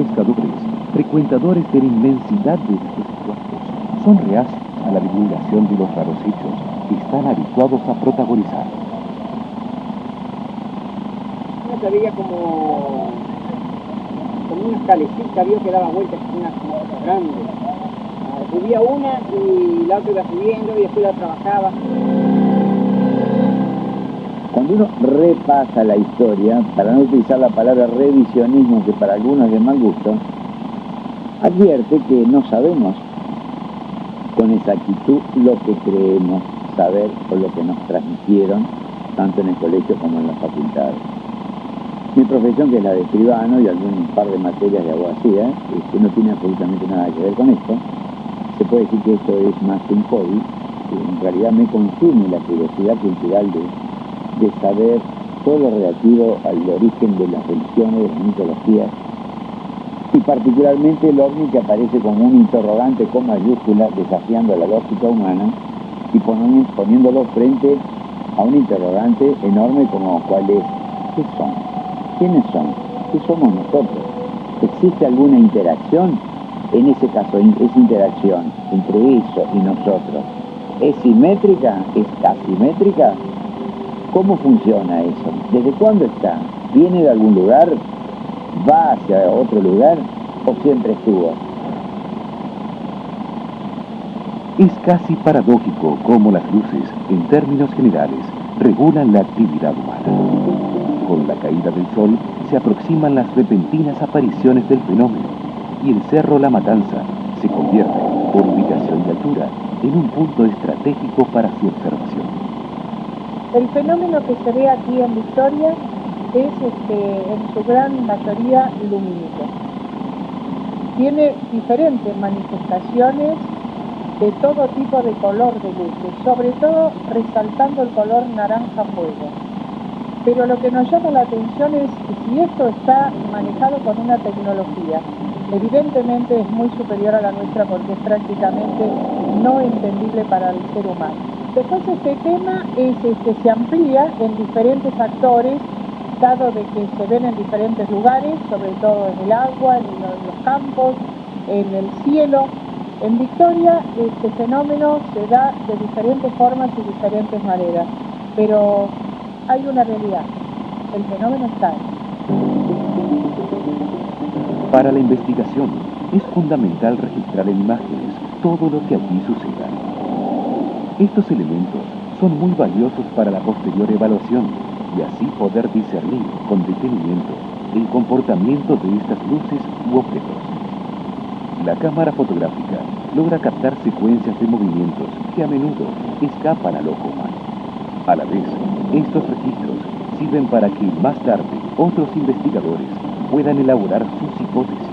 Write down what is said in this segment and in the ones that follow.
pescadores, frecuentadores de la inmensidad de estos puertos, son reacios a la divulgación de los raros hechos que están habituados a protagonizar. Una se veía como una calecita, vio que daba vueltas, una cosa grande. Subía una y la otra iba subiendo y después la trabajaba. Cuando uno repasa la historia, para no utilizar la palabra revisionismo, que para algunos es de mal gusto, advierte que no sabemos con exactitud lo que creemos saber o lo que nos transmitieron, tanto en el colegio como en la facultad. Mi profesión, que es la de escribano y algún par de materias de abogacía, que no tiene absolutamente nada que ver con esto, se puede decir que esto es más que un hobby, que en realidad me consume la curiosidad cultural de saber todo lo relativo al origen de las religiones, de las mitologías, y particularmente el ovni, que aparece como un interrogante con mayúsculas desafiando la lógica humana y poniéndolo frente a un interrogante enorme como cuál es: ¿qué son? ¿Quiénes son? ¿Qué somos nosotros? ¿Existe alguna interacción? En ese caso, esa interacción entre eso y nosotros, ¿es simétrica? ¿Es asimétrica? ¿Cómo funciona eso? ¿Desde cuándo está? ¿Viene de algún lugar? ¿Va hacia otro lugar? ¿O siempre estuvo? Es casi paradójico cómo las luces, en términos generales, regulan la actividad humana. Con la caída del sol se aproximan las repentinas apariciones del fenómeno y el Cerro La Matanza se convierte, por ubicación y altura, en un punto estratégico para su observación. El fenómeno que se ve aquí en Victoria es en su gran mayoría lumínico. Tiene diferentes manifestaciones de todo tipo de color de luces, sobre todo resaltando el color naranja fuego. Pero lo que nos llama la atención es si esto está manejado con una tecnología. Evidentemente es muy superior a la nuestra porque es prácticamente no entendible para el ser humano. Después este tema se amplía en diferentes factores, dado de que se ven en diferentes lugares, sobre todo en el agua, en los campos, en el cielo. En Victoria este fenómeno se da de diferentes formas y diferentes maneras, pero hay una realidad: el fenómeno está ahí. Para la investigación es fundamental registrar en imágenes todo lo que aquí suceda. Estos elementos son muy valiosos para la posterior evaluación y así poder discernir con detenimiento el comportamiento de estas luces u objetos. La cámara fotográfica logra captar secuencias de movimientos que a menudo escapan al ojo humano. A la vez, estos registros sirven para que más tarde otros investigadores puedan elaborar sus hipótesis.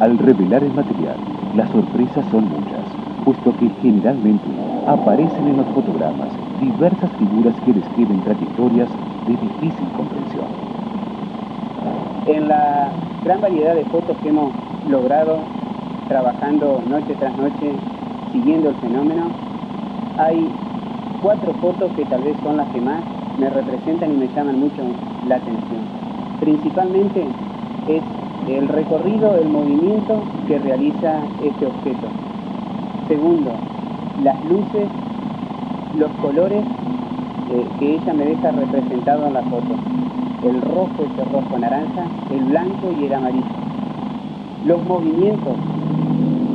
Al revelar el material, las sorpresas son muchas, puesto que generalmente aparecen en los fotogramas diversas figuras que describen trayectorias de difícil comprensión. En la gran variedad de fotos que hemos logrado trabajando noche tras noche, siguiendo el fenómeno, hay 4 fotos que tal vez son las que más me representan y me llaman mucho la atención. Principalmente es el recorrido, el movimiento que realiza este objeto. Segundo, las luces, los colores que ella me deja representado en la foto. El rojo, ese rojo naranja, el blanco y el amarillo. Los movimientos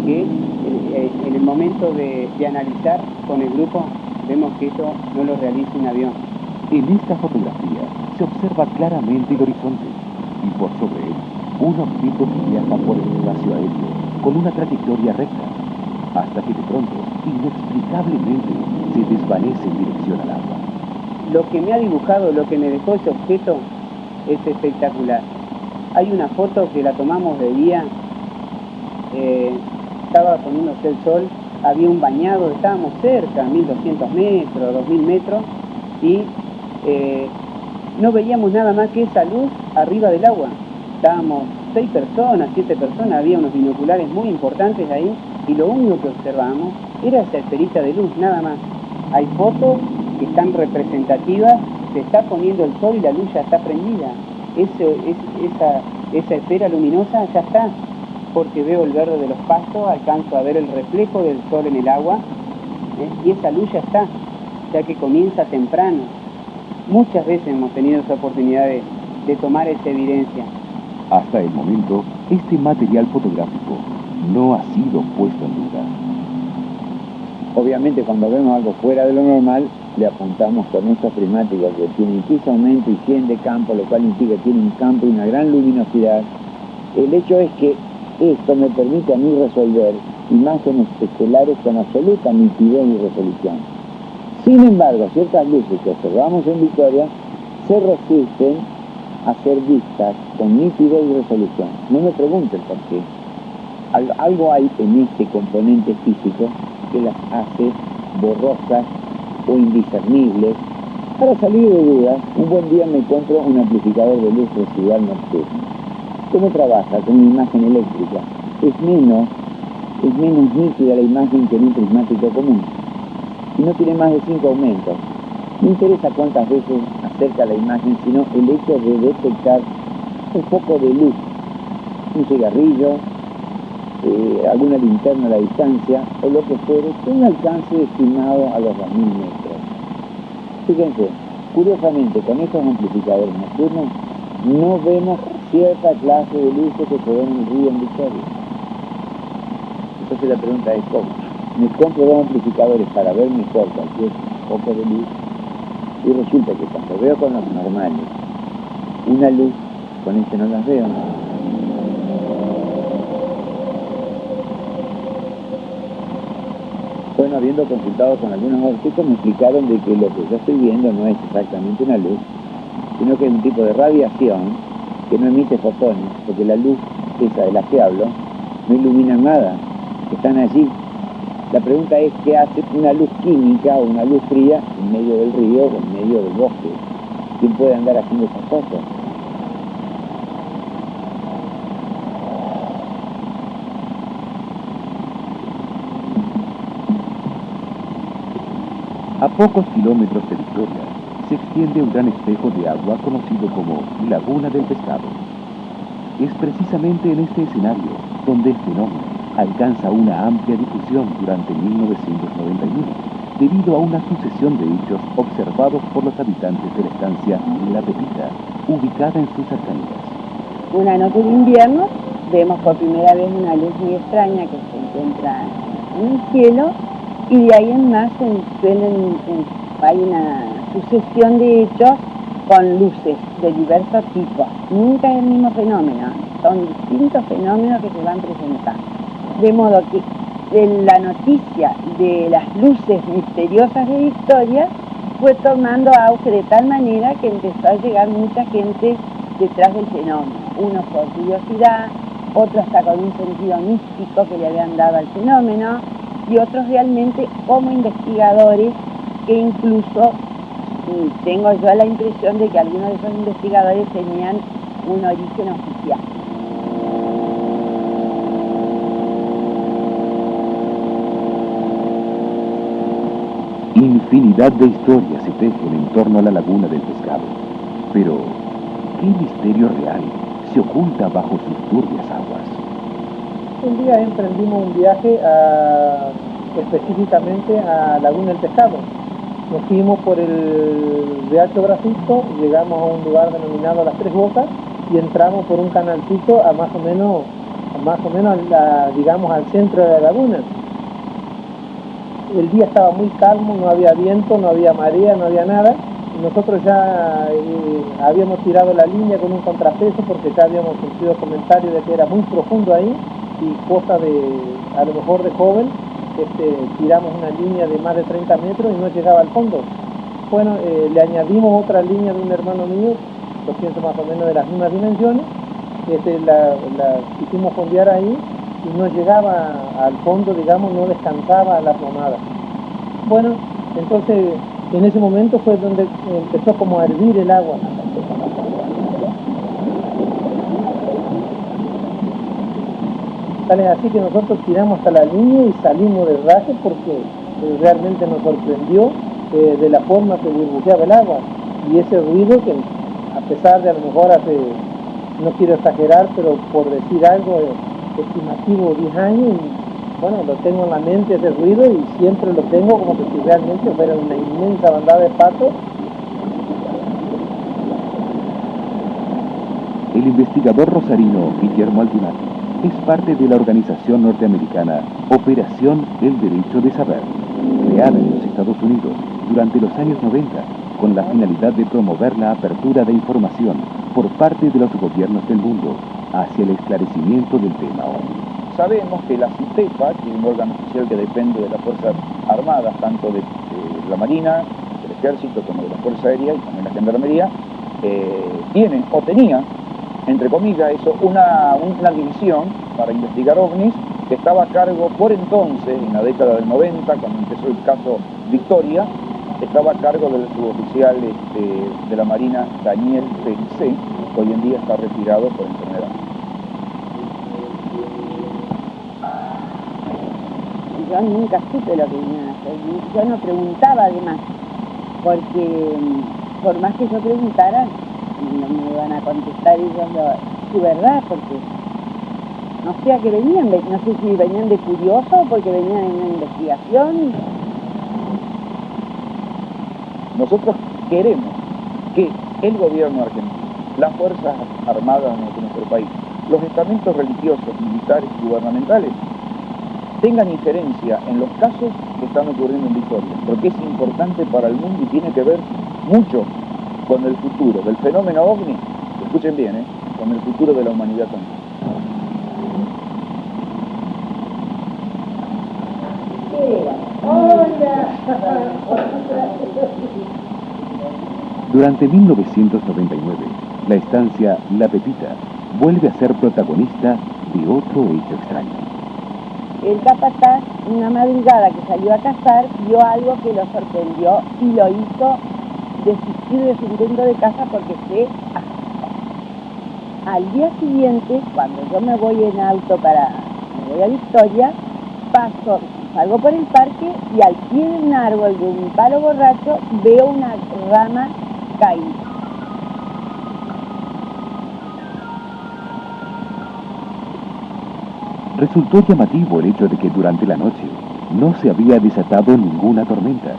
que en el momento de analizar con el grupo vemos que esto no lo realiza un avión. En esta fotografía se observa claramente el horizonte y por sobre él un objeto que viaja por el espacio aéreo con una trayectoria recta, hasta que de pronto, inexplicablemente, se desvanece en dirección al agua. Lo que me ha dibujado, lo que me dejó ese objeto, es espectacular. Hay una foto que la tomamos de día, estaba poniéndose el sol, había un bañado, estábamos cerca, 1200 metros, 2000 metros, y no veíamos nada más que esa luz arriba del agua. Estábamos 6 personas, 7 personas, había unos binoculares muy importantes ahí, y lo único que observábamos era esa esferita de luz, nada más. Hay fotos que están representativas, se está poniendo el sol y la luz ya está prendida. Esa esa esfera luminosa ya está, porque veo el verde de los pastos, alcanzo a ver el reflejo del sol en el agua, y esa luz ya está, ya que comienza temprano. Muchas veces hemos tenido esa oportunidad de tomar esa evidencia. Hasta el momento, este material fotográfico no ha sido puesto en duda. Obviamente cuando vemos algo fuera de lo normal, le apuntamos con estos prismáticos que tienen 15 aumento y 100 de campo, lo cual implica que tienen un campo y una gran luminosidad. El hecho es que esto me permite a mí resolver imágenes estelares con absoluta nitidez y resolución. Sin embargo, ciertas luces que observamos en Victoria se resisten a ser vistas con nitidez y resolución. No me pregunten por qué. Algo hay en este componente físico que las hace borrosas o indiscernibles. Para salir de dudas, un buen día me compro un amplificador de luz residual nocturno. ¿Cómo trabaja? Con una imagen eléctrica. Es menos nítida la imagen que en un prismático común. Y no tiene más de 5 aumentos. No interesa cuántas veces acerca la imagen, sino el hecho de detectar un foco de luz, un cigarrillo, alguna linterna a la distancia, o lo que fuere, con un alcance estimado a los 2000 metros. Fíjense, curiosamente, con estos amplificadores nocturnos no vemos cierta clase de luces que se ven en el río en Victoria. Entonces la pregunta es, ¿cómo? Me compro 2 amplificadores para ver mejor cualquier foco de luz, y resulta que cuando veo con los normales una luz, con este no las veo. Bueno, habiendo consultado con algunos ópticos, me explicaron de que lo que yo estoy viendo no es exactamente una luz, sino que es un tipo de radiación que no emite fotones, porque la luz esa de la que hablo no ilumina nada, están allí. La pregunta es, ¿qué hace una luz química o una luz fría en medio del río o en medio del bosque? ¿Quién puede andar haciendo esas cosas? A pocos kilómetros de Victoria se extiende un gran espejo de agua conocido como Laguna del Pescado. Es precisamente en este escenario donde el fenómeno alcanza una amplia difusión durante 1991, debido a una sucesión de hechos observados por los habitantes de la estancia La Pepita, ubicada en sus cercanías. Una noche de invierno vemos por primera vez una luz muy extraña que se encuentra en el cielo, y de ahí en más hay una sucesión de hechos con luces de diversos tipos. Nunca es el mismo fenómeno, son distintos fenómenos que se van presentando. De modo que la noticia de las luces misteriosas de Victoria fue tomando auge de tal manera que empezó a llegar mucha gente detrás del fenómeno. Unos por curiosidad, otros hasta con un sentido místico que le habían dado al fenómeno, y otros realmente como investigadores que incluso tengo yo la impresión de que algunos de esos investigadores tenían un origen oficial. Infinidad de historias se tejen en torno a la Laguna del Pescado. Pero, ¿qué misterio real se oculta bajo sus turbias aguas? Un día emprendimos un viaje específicamente a Laguna del Pescado. Nos fuimos por el de Alto Bracito, llegamos a un lugar denominado Las Tres Bocas y entramos por un canalcito a más o menos digamos al centro de la laguna. El día estaba muy calmo, no había viento, no había marea, no había nada. Nosotros ya habíamos tirado la línea con un contrapeso porque ya habíamos sentido comentarios de que era muy profundo ahí, y cosa de, a lo mejor de joven, tiramos una línea de más de 30 metros y no llegaba al fondo. Bueno, le añadimos otra línea de un hermano mío, 200 más o menos de las mismas dimensiones, la hicimos fondear ahí y no llegaba al fondo, digamos, no descansaba la plomada. Bueno, entonces en ese momento fue donde empezó como a hervir el agua. Sale así que nosotros tiramos hasta la línea y salimos del raje porque realmente nos sorprendió de la forma que burbujeaba el agua y ese ruido que, a pesar de a lo mejor hace no quiero exagerar, pero por decir algo, estimativo 10 años, y bueno, lo tengo en la mente ese ruido y siempre lo tengo como que si realmente fuera una inmensa bandada de patos. El investigador rosarino Guillermo Aldunati es parte de la organización norteamericana Operación El Derecho de Saber, creada en los Estados Unidos durante los años 90 con la finalidad de promover la apertura de información por parte de los gobiernos del mundo hacia el esclarecimiento del tema OVNI. Sabemos que la CITEPA, que es un órgano oficial que depende de las Fuerzas Armadas, tanto de la Marina, del Ejército, como de la Fuerza Aérea y también la Gendarmería, tiene o tenía, entre comillas, eso, una división para investigar ovnis que estaba a cargo por entonces, en la década del 90, cuando empezó el caso Victoria, estaba a cargo del suboficial de la Marina Daniel Pelicé, que hoy en día está retirado por enfermedad. Yo nunca supe lo que venían a hacer, yo no preguntaba además, porque por más que yo preguntara, no me iban a contestar ellos su verdad, porque no sé a qué venían, no sé si venían de curioso o porque venían en una investigación. Nosotros queremos que el gobierno argentino, las Fuerzas Armadas de nuestro país, los estamentos religiosos, militares y gubernamentales tengan injerencia en los casos que están ocurriendo en Victoria, porque es importante para el mundo y tiene que ver mucho con el futuro del fenómeno OVNI, escuchen bien, con el futuro de la humanidad también. Durante 1999, la estancia La Pepita vuelve a ser protagonista de otro hecho extraño. El capataz, una madrugada que salió a cazar, vio algo que lo sorprendió y lo hizo desistir de su intento de caza porque se asustó. Al día siguiente, cuando yo me voy en auto me voy a Victoria, salgo por el parque y al pie de un árbol de un palo borracho veo una rama caída. Resultó llamativo el hecho de que durante la noche no se había desatado ninguna tormenta,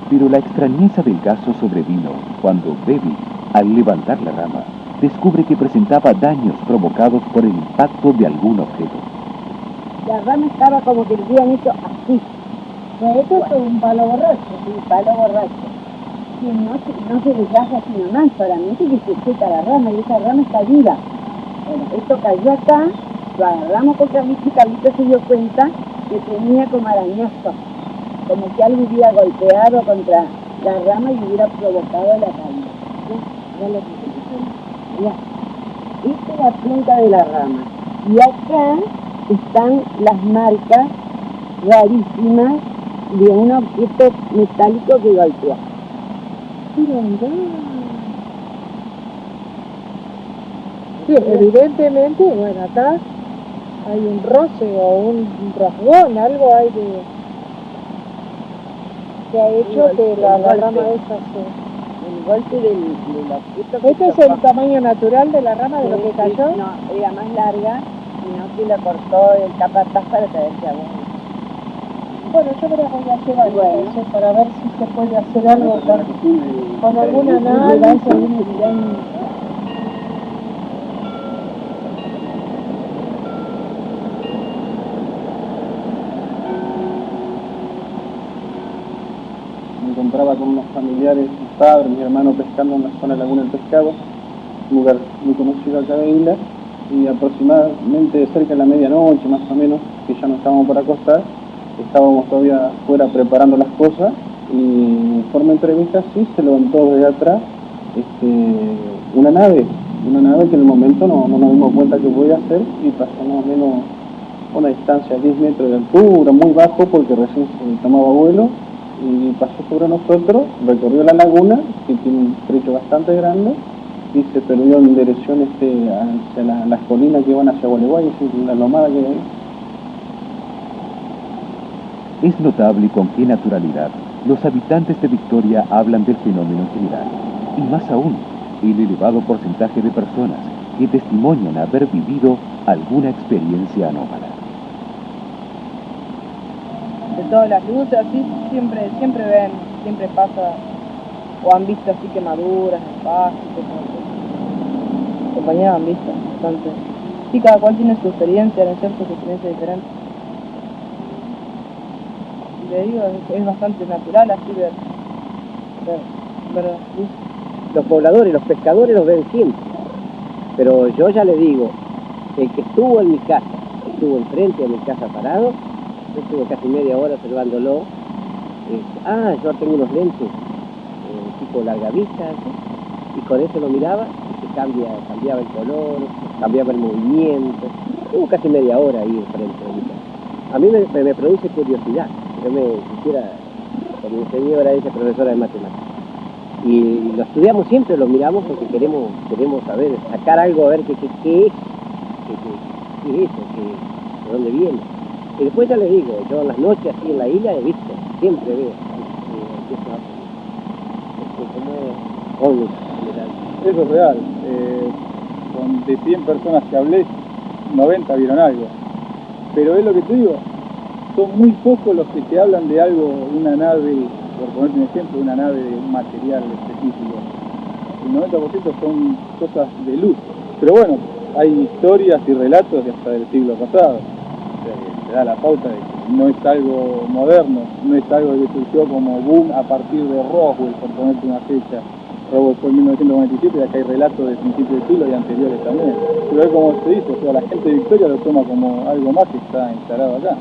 pero la extrañeza del caso sobrevino cuando Debbie, al levantar la rama, descubre que presentaba daños provocados por el impacto de algún objeto. La rama estaba como que le habían hecho así. Esto es un palo borracho. Un palo borracho. Y no se deshace así nomás, solamente que se seca la rama y esa rama está viva. Bueno, esto cayó acá, lo agarramos con Carlito y Carlito se dio cuenta que tenía como arañazo, como si algo hubiera golpeado contra la rama y hubiera provocado la caída. Ya lo que ya. Esta es la punta de la rama. Y acá están las marcas rarísimas de un objeto metálico que golpeó. Sí, evidentemente, bueno, acá hay un roce o un rasgón, algo hay que ha hecho que la rama esa se... El golpe del objeto que ¿Este es el tamaño natural de la rama de lo que cayó? No, era más larga, sino que la cortó el capataz para traerse a vos. Bueno, yo creo que voy a llevar entonces para ver si se puede hacer algo con algún análisis. Me encontraba con unos familiares, mis padres, mi hermano pescando en la zona de Laguna del Pescado, un lugar muy conocido acá de Isla, y aproximadamente cerca de la medianoche más o menos, que ya nos estábamos por acostar, estábamos todavía fuera preparando las cosas y en forma de entrevista sí se levantó desde atrás una nave que en el momento no nos dimos cuenta que podía hacer y pasó más o menos una distancia de 10 metros de altura, muy bajo porque recién se tomaba vuelo y pasó sobre nosotros, recorrió la laguna que tiene un trecho bastante grande y se perdió en dirección hacia las colinas que van hacia Gualeguay, la lomada que hay ahí. Es notable con qué naturalidad los habitantes de Victoria hablan del fenómeno en general, y más aún, el elevado porcentaje de personas que testimonian haber vivido alguna experiencia anómala. De todas las luces, así siempre ven, siempre pasa, o han visto así quemaduras en pasto, compañeros han visto bastante. Sí, cada cual tiene su experiencia, ¿no es cierto? Su experiencia diferente. Y le digo, es bastante natural así ver luz. Los pobladores, los pescadores los ven siempre, pero yo ya le digo, el que estuvo en mi casa, estuvo enfrente de mi casa parado, yo estuve casi media hora observándolo, yo tengo unos lentes tipo larga vista, ¿sí? Y con eso lo miraba y se cambiaba el color, cambiaba el movimiento. Estuvo casi media hora ahí enfrente de mi casa. A mí me produce curiosidad, yo me quisiera, como mi señora es profesora de matemáticas, y lo estudiamos siempre, lo miramos porque queremos saber, sacar algo, a ver qué es eso, de dónde viene. Y después ya les digo, yo en las noches así en la isla he visto, siempre veo como ovnis en general. Eso es real. De 100 personas que hablé, 90 vieron algo. Pero es lo que te digo, son muy pocos los que te hablan de algo, una nave, por ponerte un ejemplo, una nave de un material específico. El 90% son cosas de luz. Pero bueno, hay historias y relatos hasta del siglo pasado. O sea, que te da la pauta de que no es algo moderno, no es algo que surgió como boom a partir de Roswell, por ponerte una fecha. Roswell fue en 1997 y acá hay relatos de principios de siglo y anteriores también. Pero es como se dice, o sea, la gente de Victoria lo toma como algo más que está instalado acá.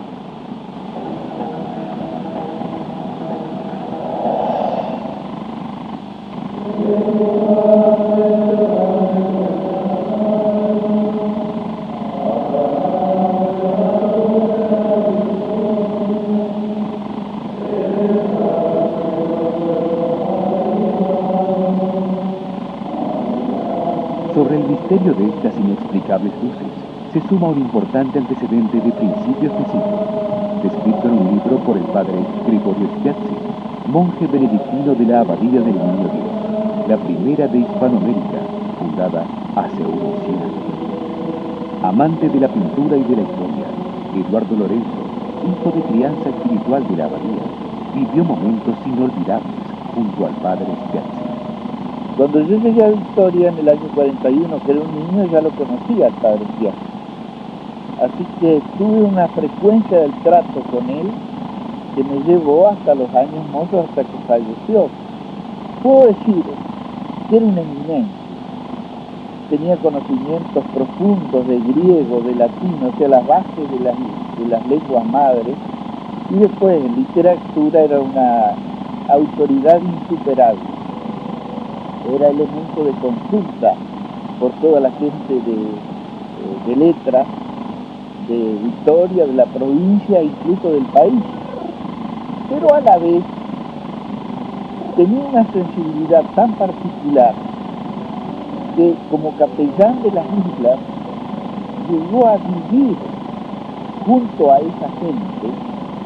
Sobre el misterio de estas inexplicables luces, se suma un importante antecedente de principios de siglo, descrito en un libro por el padre Gregorio Spiazzi, monje benedictino de la Abadía del Niño Dios, la primera de Hispanoamérica, fundada hace unos 100 años. Amante de la pintura y de la historia, Eduardo Lorenzo, hijo de crianza espiritual de la Abadía, vivió momentos inolvidables junto al padre Spiazzi. Cuando yo llegué a Victoria en el año 41, que era un niño, ya lo conocía al padre Spiazzi. Así que tuve una frecuencia del trato con él que me llevó hasta los años mozos, hasta que falleció. Puedo decir que era una eminencia. Tenía conocimientos profundos de griego, de latín, o sea, las bases de las lenguas madres. Y después en literatura era una autoridad insuperable. Era elemento de consulta por toda la gente de letras, de Victoria, de la provincia, incluso del país. Pero a la vez tenía una sensibilidad tan particular que como capellán de las islas llegó a vivir junto a esa gente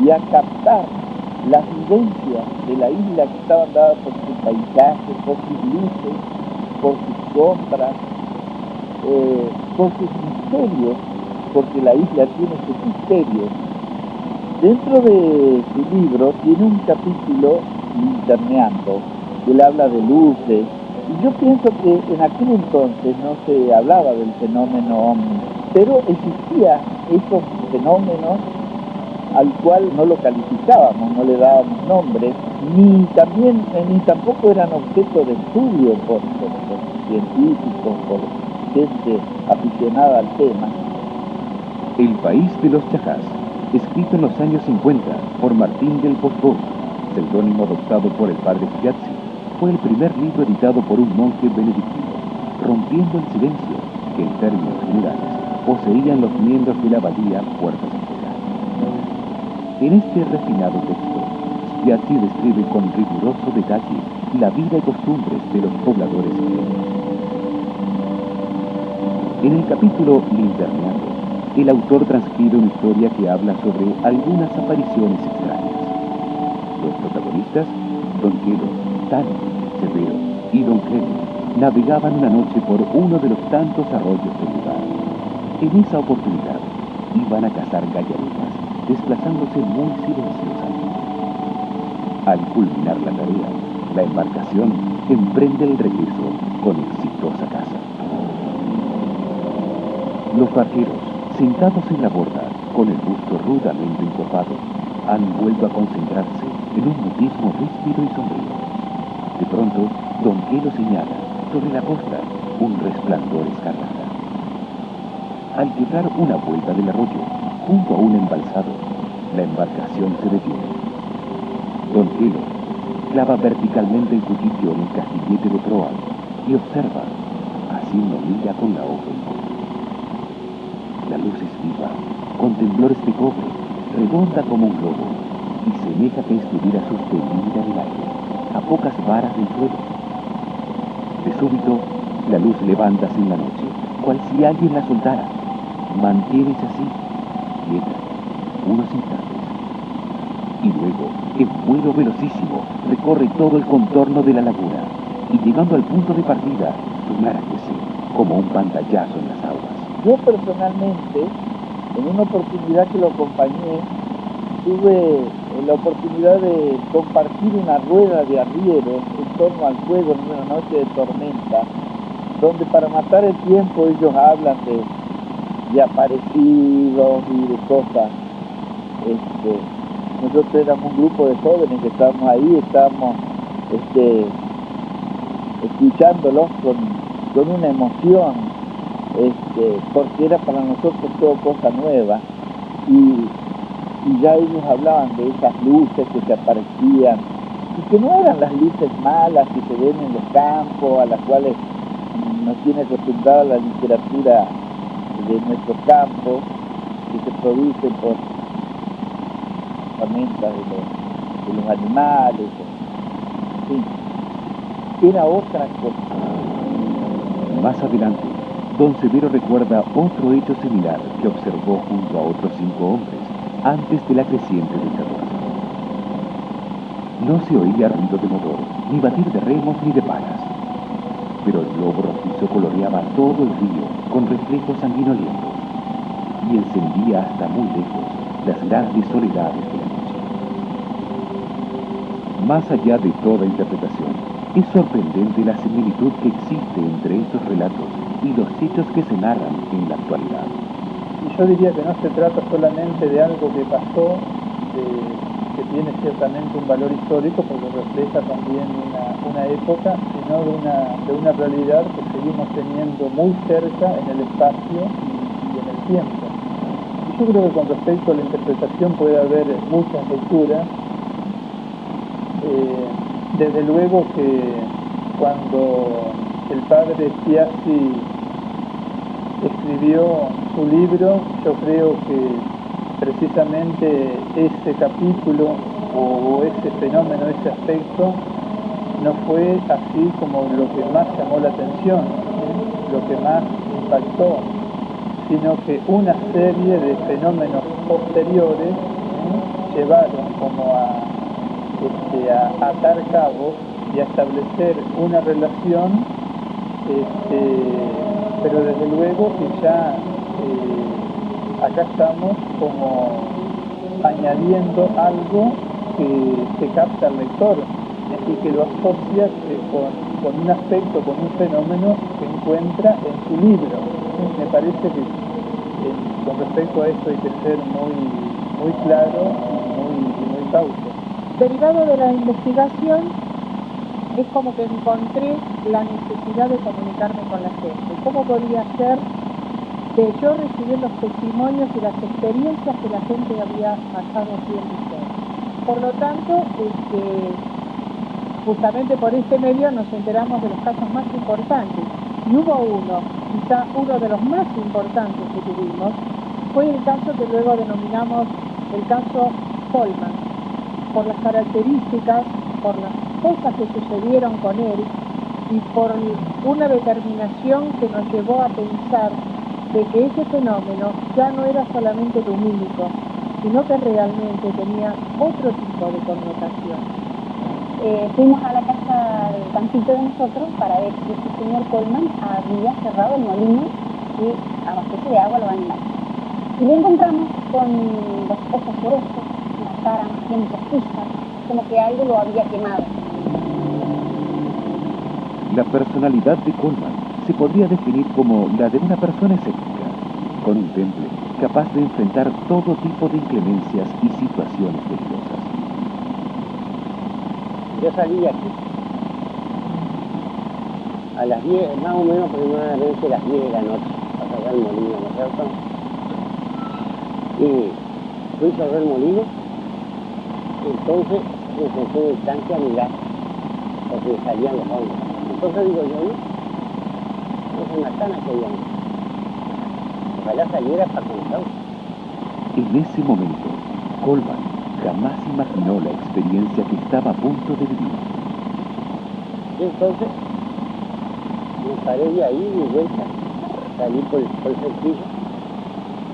y a captar las vivencias de la isla que estaban dadas por su paisaje, por sus luces, por sus sombras, por sus misterios, porque la isla tiene sus misterios. Dentro de su libro tiene un capítulo, Linterneando, que él habla de luces, y yo pienso que en aquel entonces no se hablaba del fenómeno ovni, pero existían esos fenómenos al cual no lo calificábamos, no le dábamos nombre, ni tampoco eran objeto de estudio por científicos, por gente aficionada al tema. El país de los Chajás, escrito en los años 50 por Martín del Bosco, seudónimo adoptado por el padre Spiazzi, fue el primer libro editado por un monje benedictino, rompiendo el silencio que en términos generales poseían los miembros de la abadía puertas afuera. En este refinado texto, Spiazzi describe con riguroso detalle la vida y costumbres de los pobladores griegos. En el capítulo Linterneando, el autor transcribe una historia que habla sobre algunas apariciones extrañas. Los protagonistas, Don Quelo, Tani, Severo y Don Cleo, navegaban una noche por uno de los tantos arroyos del lugar. En esa oportunidad, iban a cazar gallarudas, desplazándose muy silenciosamente. Al culminar la tarea, la embarcación emprende el regreso con exitosa caza. Los barqueros, sentados en la borda, con el busto rudamente encorvado, han vuelto a concentrarse en un mutismo ríspido y sombrío. De pronto, Don Quelo señala sobre la costa un resplandor escarlata. Al quebrar una vuelta del arroyo, junto a un embalsado, la embarcación se detiene. Don Quelo clava verticalmente el cuchillo en el castillete de proa y observa, haciendo milla con la hoja en corto. La luz es viva, con temblores de cobre, redonda como un globo, y semeja que estuviera suspendida en el aire, a pocas varas del suelo. De súbito, la luz levántase en la noche, cual si alguien la soltara. Mantiénese así, quieta, unos instantes. Y luego, en vuelo velocísimo, recorre todo el contorno de la laguna, y llegando al punto de partida, sumérgese como un pantallazo en las aguas. Yo personalmente, en una oportunidad que lo acompañé, tuve la oportunidad de compartir una rueda de arrieros en torno al fuego en una noche de tormenta, donde para matar el tiempo ellos hablan de aparecidos y de cosas. Nosotros éramos un grupo de jóvenes que estábamos ahí, estábamos escuchándolos con una emoción, porque era para nosotros todo cosa nueva, y ya ellos hablaban de esas luces que se aparecían, y que no eran las luces malas que se ven en los campos, a las cuales nos tiene acostumbrada la literatura de nuestros campos, que se producen por herramientas de los animales, en fin, era otra cosa. Más adelante, Don Severo recuerda otro hecho similar que observó junto a otros 5 hombres antes de la creciente del 14. No se oía ruido de motor, ni batir de remos ni de palas, pero el globo rojizo coloreaba todo el río con reflejos sanguinolentos y encendía hasta muy lejos las grandes soledades de la noche. Más allá de toda interpretación, es sorprendente la similitud que existe entre estos relatos y los hechos que se narran en la actualidad. Y yo diría que no se trata solamente de algo que pasó, que tiene ciertamente un valor histórico porque refleja también una época, sino de una realidad que seguimos teniendo muy cerca en el espacio y en el tiempo. Y yo creo que con respecto a la interpretación puede haber muchas lecturas. Desde luego que cuando el padre Spiazzi escribió su libro, yo creo que precisamente ese capítulo o ese fenómeno, ese aspecto, no fue así como lo que más llamó la atención, lo que más impactó, sino que una serie de fenómenos posteriores llevaron como a atar cabos y a establecer una relación, pero desde luego que ya acá estamos como añadiendo algo que capta al lector y que lo asocia con un aspecto, con un fenómeno que encuentra en su libro. Me parece que con respecto a esto hay que ser muy claro y muy cauto. Derivado de la investigación, es como que encontré la necesidad de comunicarme con la gente. ¿Cómo podría ser que yo recibir los testimonios y las experiencias que la gente había pasado aquí en Vicente? Por lo tanto, justamente por este medio nos enteramos de los casos más importantes. Y hubo uno, quizá uno de los más importantes que tuvimos, fue el caso que luego denominamos el caso Coleman, por las características, por las cosas que sucedieron con él y por una determinación que nos llevó a pensar de que ese fenómeno ya no era solamente lumínico, sino que realmente tenía otro tipo de connotación. fuimos a la casa del campito de nosotros para ver si este señor Coleman había cerrado el molino que abastece de agua a los animales. Y lo encontramos con los ojos llorosos, la cara más bien rojiza, como que algo lo había quemado. La personalidad de Coleman se podría definir como la de una persona escéptica, con un temple capaz de enfrentar todo tipo de inclemencias y situaciones peligrosas. Yo salí de aquí a las 10, más o menos aproximadamente a las 10 de la noche, para sacar el molino, ¿no es cierto? Y fui a cerrar el molino, entonces me senté en el tanque a mirar, porque salían los hombres. Entonces digo yo, no es una cana que hay. Ojalá saliera para contar. En ese momento, Coleman jamás imaginó la experiencia que estaba a punto de vivir. Y entonces me paré de ahí, de vuelta, salí por el cerquillo,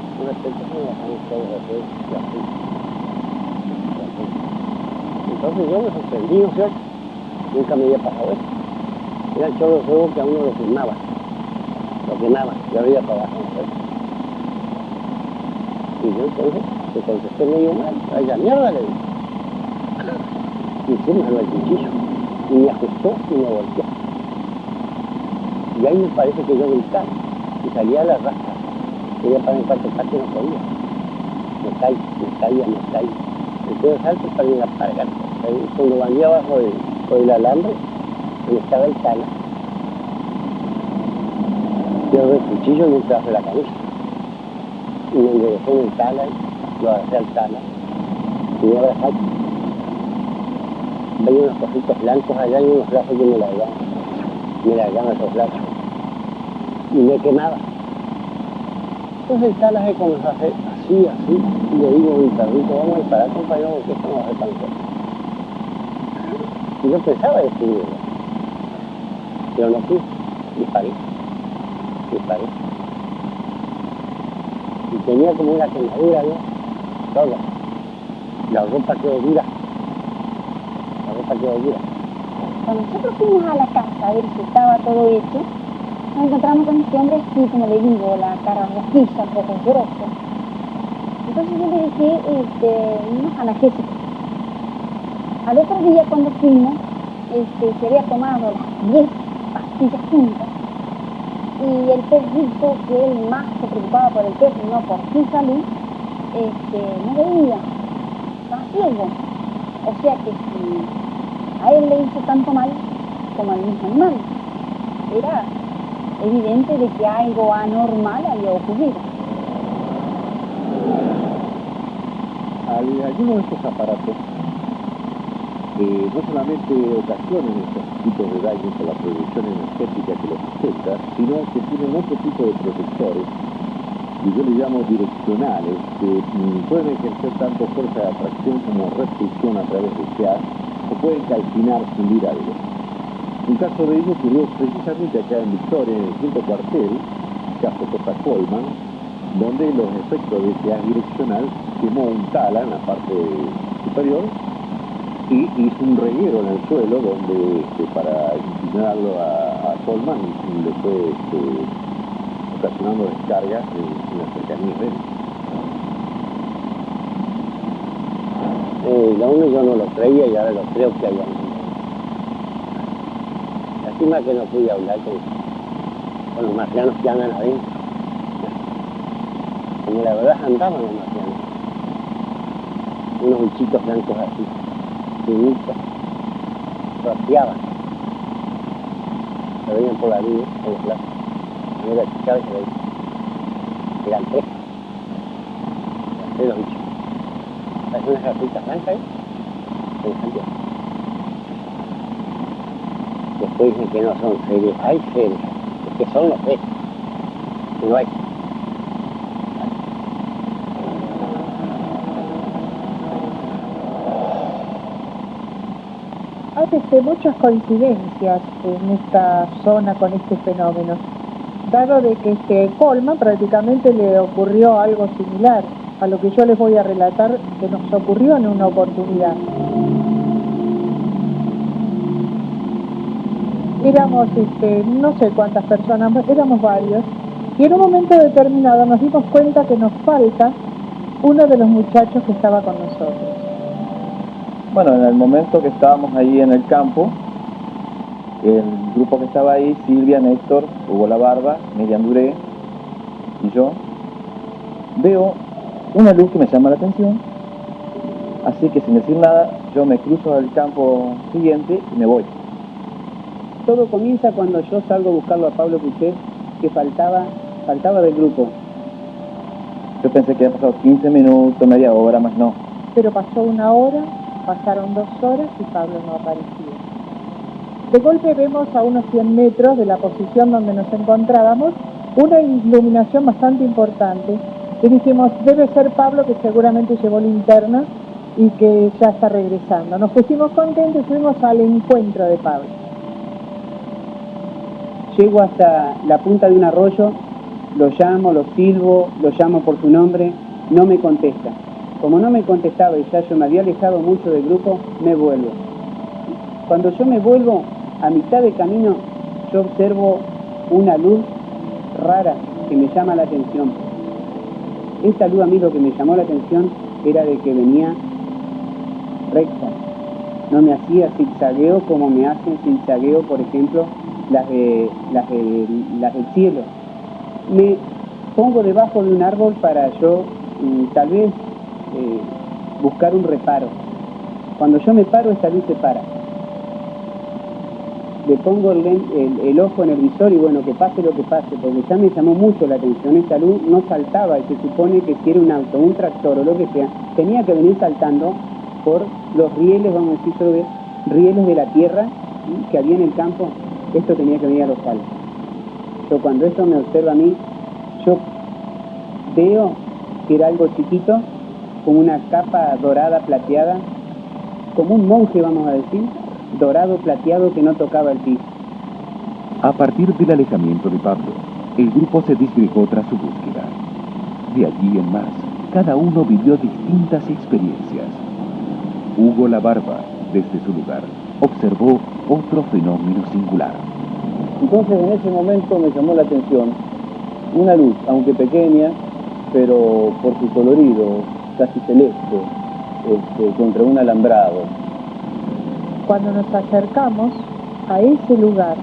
y de repente se me bajaron todos los dedos y así. Entonces yo me sorprendí, ¿no es cierto? Nunca me había pasado eso. Era el chorro de fuego que a uno lo quemaba, de arriba para abajo, ¿no es cierto? Y yo entonces le contesté medio mal, a ella mierda le dije. Y encima lo del cuchillo, y me ajustó y me volteó. Y ahí me parece que yo gritaba, y salía a la rastra. Quería para en cuarto parte, no podía. Me caía. Me quedé salto para ir a cargar. Cuando bandí abajo por el alambre, donde estaba el tala, yo agarré el cuchillo y me traje la cabeza. Y me enderecé en el tala, lo agarré al tala, y me abrazé. Veía unos cositos blancos allá y unos brazos que me largaban esos brazos. Y me quemaba. Entonces el tala se comenzó a hacer así, y le digo a mi perrito, vamos a disparar, compañero, porque esto no va a ser tan fuerte. Y yo pensaba decirlo, pero no fui, disparé. Y tenía como una quemadura, ¿no? Toda. La ropa quedó dura. Cuando nosotros fuimos a la casa a ver si estaba todo hecho, nos encontramos con este hombre así, como le digo, la cara rojiza, un poco lloroso. Entonces yo le dije, no, Ana Jessica. Al otro día cuando fuimos, se había tomado las 10 pastillas juntas, y el perrito, que él más se preocupaba por el perro y no por su salud, no veía, estaba ciego. O sea que si a él le hizo tanto mal como al mismo animal, era evidente de que algo anormal había ocurrido. Algunos de estos aparatos no solamente ocasionan estos tipos de daños por la producción energética que los afecta, sino que tienen otro tipo de protectores, que yo les llamo direccionales, que pueden ejercer tanto fuerza de atracción como repulsión a través del gas, o pueden calcinar, fundir algo. Un caso de ello ocurrió precisamente acá en Victoria, en el 5º cuartel, caso Costa Coleman, donde los efectos de ese gas direccional quemó un tala en la parte superior y hizo un reguero en el suelo donde para incinerarlo a Coleman le fue ocasionando descargas en las cercanías de él. Lo uno yo no lo creía y ahora lo creo que hay algo. Lástima que no pude hablar con los marcianos que andan adentro. Como la verdad andaban los marcianos. Unos bichitos blancos así, finitos, rapeaban. Se veían por la vida, por los lados. No era chichado y se veía. Eran tres los bichos. Hay unas rapitas blancas ahí, semejantes. Después dicen que no son seres, hay seres, es que son los seres, que no hay. Hay muchas coincidencias en esta zona con este fenómeno, dado de que Coleman prácticamente le ocurrió algo similar a lo que yo les voy a relatar que nos ocurrió en una oportunidad. éramos, no sé cuántas personas, éramos varios, y en un momento determinado nos dimos cuenta que nos falta uno de los muchachos que estaba con nosotros. Bueno, en el momento que estábamos ahí en el campo, el grupo que estaba ahí, Silvia, Néstor, Hugo La Barba, Miriam Duré y yo, veo una luz que me llama la atención, así que sin decir nada, yo me cruzo al campo siguiente y me voy. Todo comienza cuando yo salgo a buscarlo a Pablo Puchet, que faltaba del grupo. Yo pensé que había pasado 15 minutos, media hora, más no. Pero pasó 1 hora, pasaron 2 horas y Pablo no aparecía. De golpe vemos a unos 100 metros de la posición donde nos encontrábamos una iluminación bastante importante y dijimos, debe ser Pablo, que seguramente llevó linterna y que ya está regresando. Nos pusimos contentos y fuimos al encuentro de Pablo. Llego hasta la punta de un arroyo, lo llamo, lo silbo, lo llamo por su nombre, no me contesta. Como no me contestaba y ya yo me había alejado mucho del grupo, me vuelvo. Cuando yo me vuelvo, a mitad de camino, yo observo una luz rara que me llama la atención. Esta luz a mí lo que me llamó la atención era de que venía recta. No me hacía zigzagueo como me hacen zigzagueo, por ejemplo, las del cielo. Me pongo debajo de un árbol para yo tal vez buscar un reparo. Cuando yo me paro, esta luz se para. Le pongo el ojo en el visor y bueno, que pase lo que pase, porque ya me llamó mucho la atención. Esta luz no saltaba y se supone que si era un auto, un tractor o lo que sea, tenía que venir saltando por los rieles, vamos a decir, rieles de la tierra que había en el campo. Esto tenía que venir a los palos. Yo cuando esto me observa a mí, yo veo que era algo chiquito, con una capa dorada plateada, como un monje, vamos a decir, dorado plateado que no tocaba el piso. A partir del alejamiento de Pablo, el grupo se disgregó tras su búsqueda. De allí en más, cada uno vivió distintas experiencias. Hugo La Barba, desde su lugar, observó otro fenómeno singular. Entonces en ese momento me llamó la atención una luz, aunque pequeña, pero por su colorido, casi celeste, contra un alambrado. Cuando nos acercamos a ese lugar,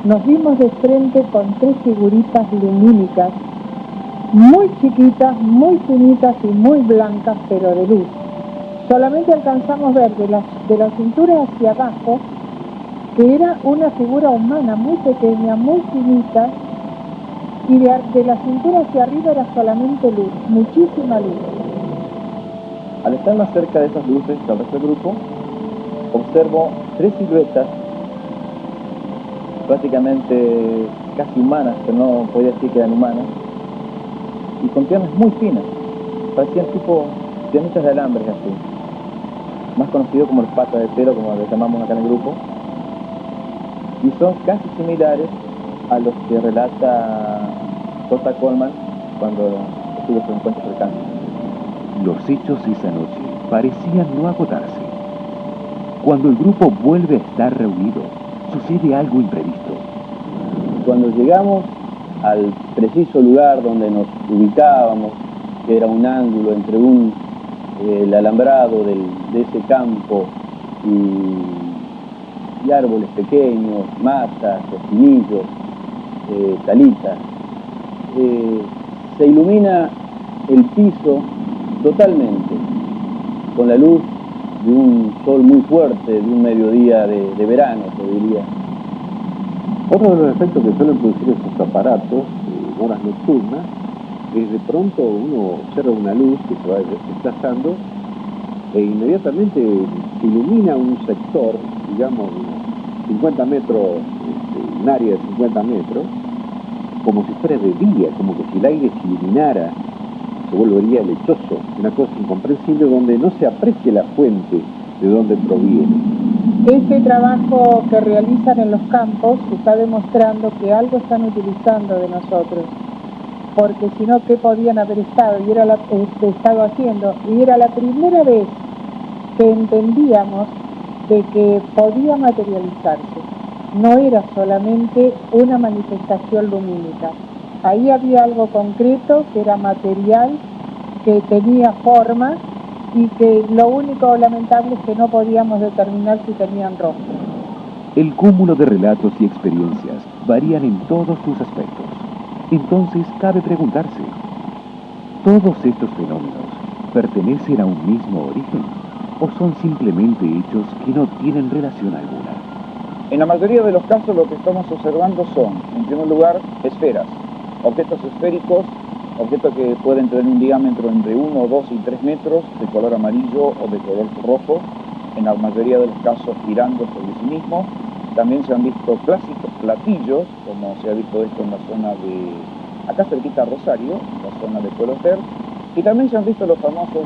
nos vimos de frente con 3 figuritas lumínicas, muy chiquitas, muy finitas y muy blancas, pero de luz. Solamente alcanzamos ver de la cintura hacia abajo que era una figura humana muy pequeña, muy finita, y de la cintura hacia arriba era solamente luz, muchísima luz. Al estar más cerca de esas luces que el resto del grupo, observo 3 siluetas prácticamente casi humanas, pero no podía decir que eran humanas, y con piernas muy finas, parecían tipo piernitas de alambre así, más conocido como los patas de pelo, como les llamamos acá en el grupo, y son casi similares a los que relata J. Coleman cuando estuvo su encuentro cercano. Los hechos esa noche parecían no agotarse. Cuando el grupo vuelve a estar reunido, sucede algo imprevisto. Cuando llegamos al preciso lugar donde nos ubicábamos, que era un ángulo entre el alambrado de ese campo y árboles pequeños, matas, espinillos, talitas, se ilumina el piso totalmente con la luz de un sol muy fuerte, de un mediodía de verano, se diría. Otro de los efectos que suelen producir estos aparatos en horas nocturnas es de pronto uno observa una luz que se va desplazando e inmediatamente se ilumina un sector, digamos, 50 metros, un área de 50 metros, como si fuera de día, como que si el aire se iluminara, se volvería lechoso, una cosa incomprensible donde no se aprecia la fuente de donde proviene. Este trabajo que realizan en los campos está demostrando que algo están utilizando de nosotros, porque si no, ¿qué podían haber estado haciendo? Y era la primera vez que entendíamos de que podía materializarse. no era solamente una manifestación lumínica. Ahí había algo concreto, que era material, que tenía forma y que lo único lamentable es que no podíamos determinar si tenían rostro. El cúmulo de relatos y experiencias varían en todos sus aspectos. Entonces cabe preguntarse, ¿todos estos fenómenos pertenecen a un mismo origen o son simplemente hechos que no tienen relación alguna? En la mayoría de los casos lo que estamos observando son, en primer lugar, esferas, objetos esféricos, objetos que pueden tener un diámetro entre 1, 2 y 3 metros, de color amarillo o de color rojo, en la mayoría de los casos girando sobre sí mismos. También se han visto clásicos platillos, como se ha visto esto en la zona de, acá cerquita a Rosario, en la zona de Pueblo Ter, y también se han visto los famosos,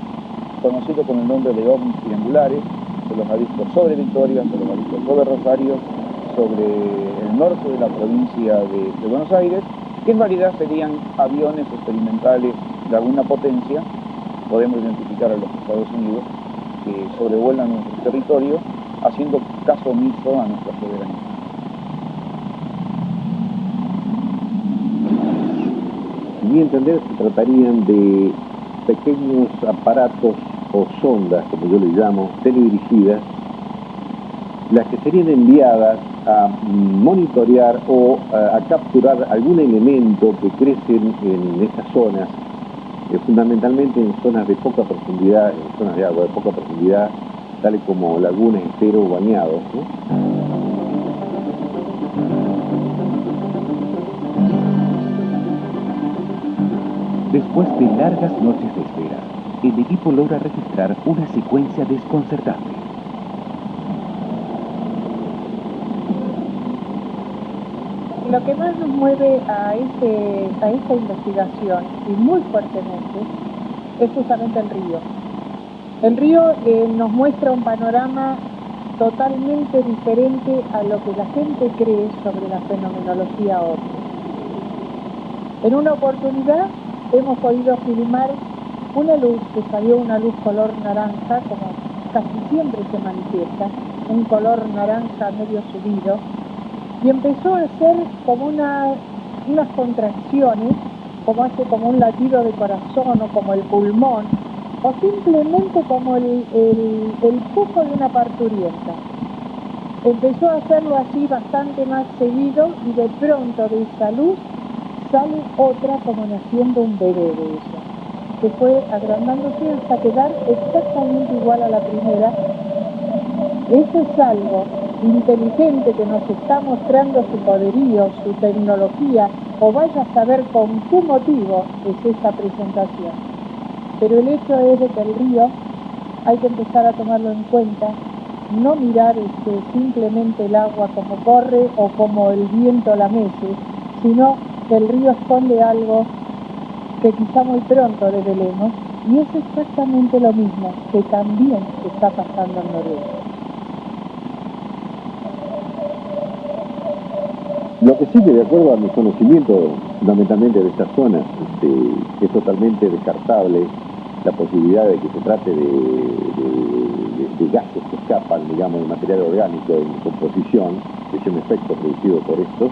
conocidos con el nombre de ovnis triangulares. Se los ha visto sobre Victoria, se los ha visto sobre Rosario, sobre el norte de la provincia de Buenos Aires, que en realidad serían aviones experimentales de alguna potencia. Podemos identificar a los Estados Unidos que sobrevuelan nuestro territorio haciendo caso omiso a nuestra soberanía. A mi entender, se tratarían de pequeños aparatos o sondas, como yo les llamo, teledirigidas, las que serían enviadas a monitorear o a capturar algún elemento que crece en esas zonas, fundamentalmente en zonas de poca profundidad, en zonas de agua de poca profundidad, tales como lagunas, esteros, bañados, ¿no? Después de largas noches de espera, el equipo logra registrar una secuencia desconcertante. Lo que más nos mueve a esta investigación, y muy fuertemente, es justamente el río. El río nos muestra un panorama totalmente diferente a lo que la gente cree sobre la fenomenología ovni. En una oportunidad hemos podido filmar una luz que salió, una luz color naranja, como casi siempre se manifiesta, un color naranja medio subido, y empezó a hacer como unas contracciones, como hace como un latido de corazón o como el pulmón, o simplemente como el pujo de una parturienta. Empezó a hacerlo así bastante más seguido y de pronto de esa luz sale otra como naciendo un bebé de ella, que fue agrandándose hasta quedar exactamente igual a la primera. Eso es algo inteligente que nos está mostrando su poderío, su tecnología, o vaya a saber con qué motivo es esta presentación. Pero el hecho es de que el río hay que empezar a tomarlo en cuenta, no mirar simplemente el agua como corre o como el viento la mece, sino que el río esconde algo que quizá muy pronto revelemos, y es exactamente lo mismo que también está pasando en Noruega. Lo que sí que, de acuerdo a mi conocimiento fundamentalmente de estas zonas, es totalmente descartable la posibilidad de que se trate de gases que escapan, digamos, de material orgánico en composición, que es un efecto producido por estos,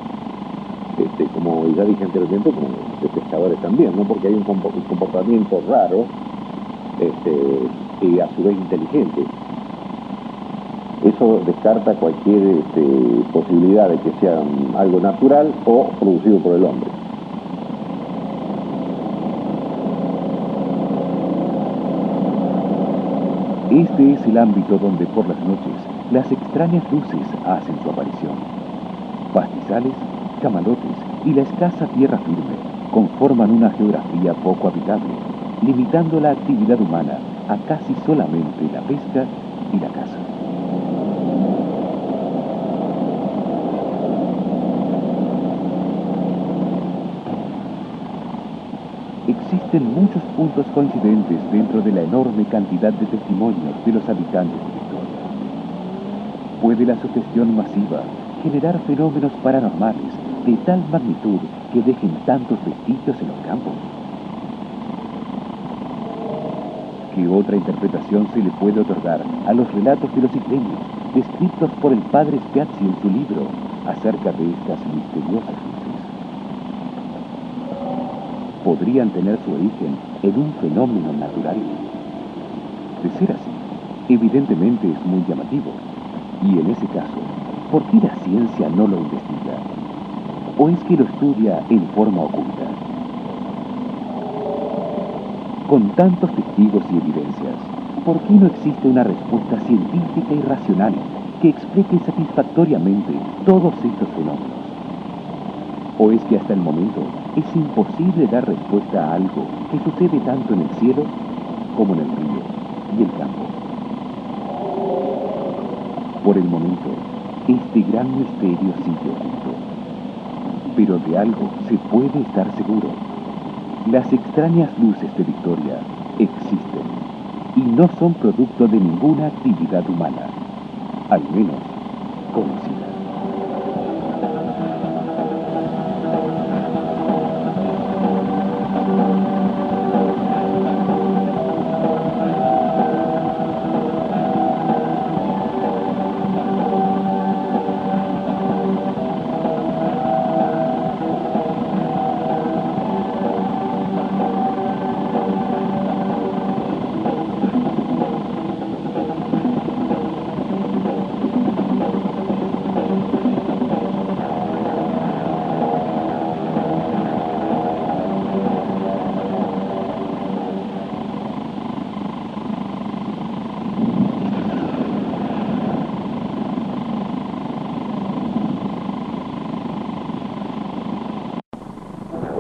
como ya dije anteriormente, como de pescadores también, ¿no? Porque hay un comportamiento raro y a su vez inteligente. Eso descarta cualquier posibilidad de que sea algo natural o producido por el hombre. Este es el ámbito donde por las noches las extrañas luces hacen su aparición. Pastizales, camalotes y la escasa tierra firme conforman una geografía poco habitable, limitando la actividad humana a casi solamente la pesca y la caza. Existen muchos puntos coincidentes dentro de la enorme cantidad de testimonios de los habitantes de Victoria. ¿Puede la sugestión masiva generar fenómenos paranormales de tal magnitud que dejen tantos vestigios en los campos? ¿Qué otra interpretación se le puede otorgar a los relatos de los isleños descritos por el padre Spiazzi en su libro acerca de estas misteriosas luces. Podrían tener su origen en un fenómeno natural. De ser así, evidentemente es muy llamativo. Y en ese caso, ¿por qué la ciencia no lo investiga? ¿O es que lo estudia en forma oculta? Con tantos testigos y evidencias, ¿por qué no existe una respuesta científica y racional que explique satisfactoriamente todos estos fenómenos? ¿O es que hasta el momento es imposible dar respuesta a algo que sucede tanto en el cielo como en el río y el campo? Por el momento, este gran misterio sigue oculto. Pero de algo se puede estar seguro. Las extrañas luces de Victoria existen y no son producto de ninguna actividad humana, al menos conocida.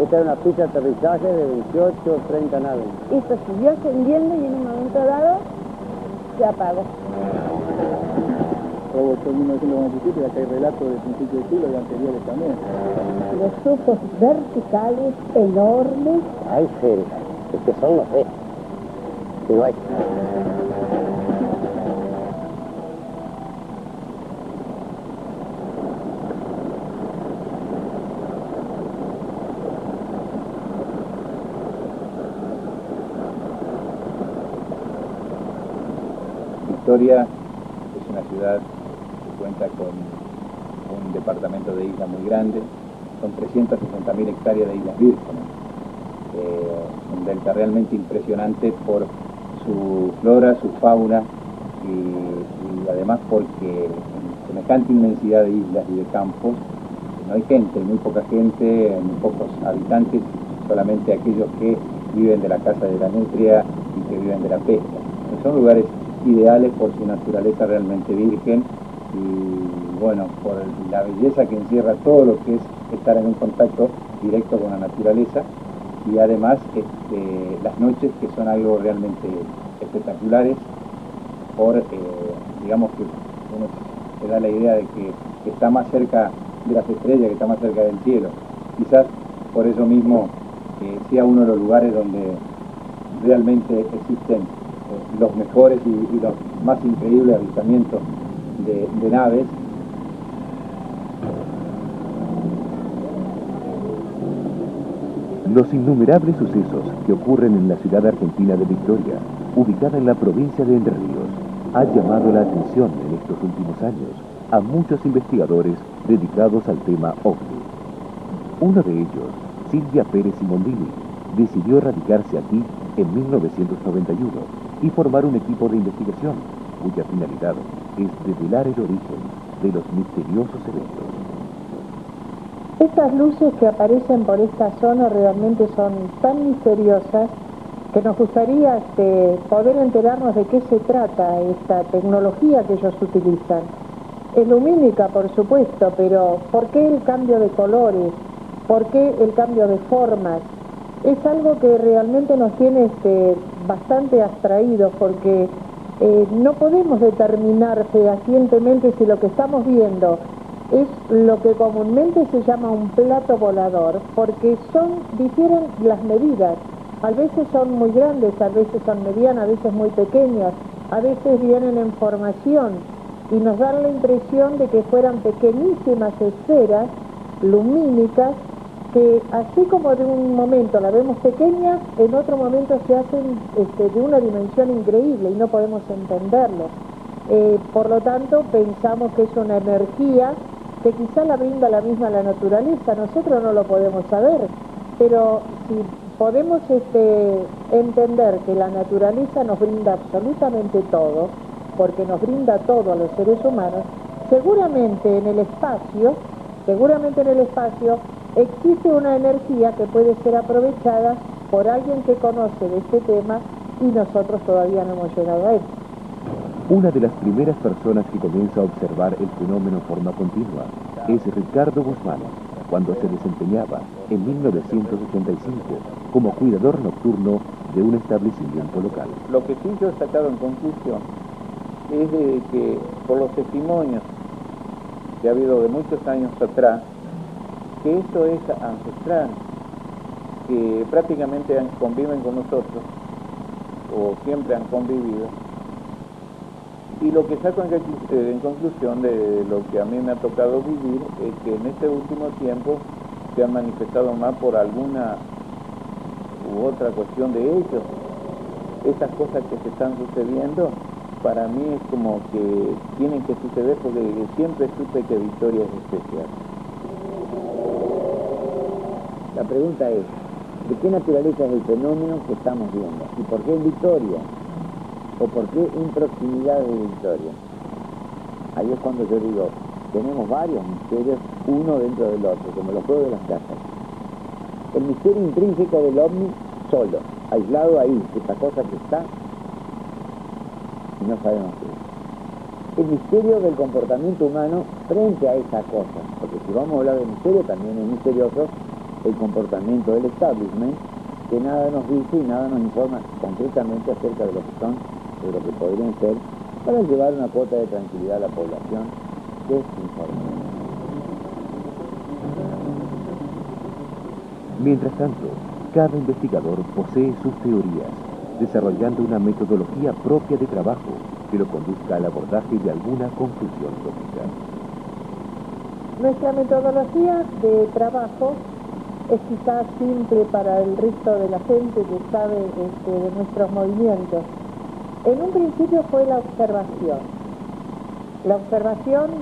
Esta es una pista de aterrizaje de 28 o 30 naves. Esto siguió ascendiendo y en un momento dado se apagó. Robo en 1997, acá hay relatos del principio del siglo y anteriores también. Los ojos verticales, enormes. Ay, serio, es que son, no sé. Pero hay. Victoria es una ciudad que cuenta con un departamento de islas muy grande, son 360.000 hectáreas de islas vírgenes, un delta realmente impresionante por su flora, su fauna y además porque en semejante inmensidad de islas y de campos no hay gente, hay muy poca gente, muy pocos habitantes, solamente aquellos que viven de la caza de la nutria y que viven de la pesca. Son lugares ideales por su naturaleza realmente virgen y bueno, por la belleza que encierra todo lo que es estar en un contacto directo con la naturaleza y además las noches que son algo realmente espectaculares por, digamos que uno se da la idea de que está más cerca de las estrellas, que está más cerca del cielo. Quizás por eso mismo sea uno de los lugares donde realmente existen los mejores y los más increíbles avistamientos de naves. Los innumerables sucesos que ocurren en la ciudad argentina de Victoria, ubicada en la provincia de Entre Ríos, han llamado la atención en estos últimos años a muchos investigadores dedicados al tema OVNI. Uno de ellos, Silvia Pérez Simondini, decidió radicarse aquí en 1991 y formar un equipo de investigación cuya finalidad es revelar el origen de los misteriosos eventos. Estas luces que aparecen por esta zona realmente son tan misteriosas que nos gustaría poder enterarnos de qué se trata esta tecnología que ellos utilizan. Es lumínica, por supuesto, pero ¿por qué el cambio de colores? ¿Por qué el cambio de formas? Es algo que realmente nos tiene bastante abstraídos porque no podemos determinar fehacientemente si lo que estamos viendo es lo que comúnmente se llama un plato volador, porque difieren las medidas. A veces son muy grandes, a veces son medianas, a veces muy pequeñas, a veces vienen en formación y nos dan la impresión de que fueran pequeñísimas esferas lumínicas que así como de un momento la vemos pequeña, en otro momento se hacen de una dimensión increíble y no podemos entenderlo. Por lo tanto, pensamos que es una energía que quizá la brinda la misma la naturaleza, nosotros no lo podemos saber, pero si podemos entender que la naturaleza nos brinda absolutamente todo, porque nos brinda todo a los seres humanos, seguramente en el espacio existe una energía que puede ser aprovechada por alguien que conoce de este tema y nosotros todavía no hemos llegado a él. Una de las primeras personas que comienza a observar el fenómeno en forma continua es Ricardo Guzmán, cuando se desempeñaba en 1985 como cuidador nocturno de un establecimiento local. Lo que sí yo he sacado en conclusión es de que por los testimonios que ha habido de muchos años atrás, que esto es ancestral, que prácticamente conviven con nosotros, o siempre han convivido. Y lo que saco en conclusión de lo que a mí me ha tocado vivir es que en este último tiempo se han manifestado más por alguna u otra cuestión de ellos. Estas cosas que se están sucediendo, para mí es como que tienen que suceder porque siempre supe que Victoria es especial. La pregunta es, ¿de qué naturaleza es el fenómeno que estamos viendo? ¿Y por qué en Victoria? ¿O por qué en proximidad de Victoria? Ahí es cuando yo digo, tenemos varios misterios, uno dentro del otro, como los juegos de las casas. El misterio intrínseco del ovni, solo, aislado ahí, esa cosa que está, y no sabemos qué es. El misterio del comportamiento humano frente a esa cosa, porque si vamos a hablar de misterio, también es misterioso el comportamiento del establishment, que nada nos dice y nada nos informa concretamente acerca de lo que son, de lo que podrían ser, para llevar una cuota de tranquilidad a la población desinformada. Mientras tanto, cada investigador posee sus teorías, desarrollando una metodología propia de trabajo que lo conduzca al abordaje de alguna conclusión lógica. Nuestra metodología de trabajo es quizás simple para el resto de la gente que sabe de nuestros movimientos. En un principio fue la observación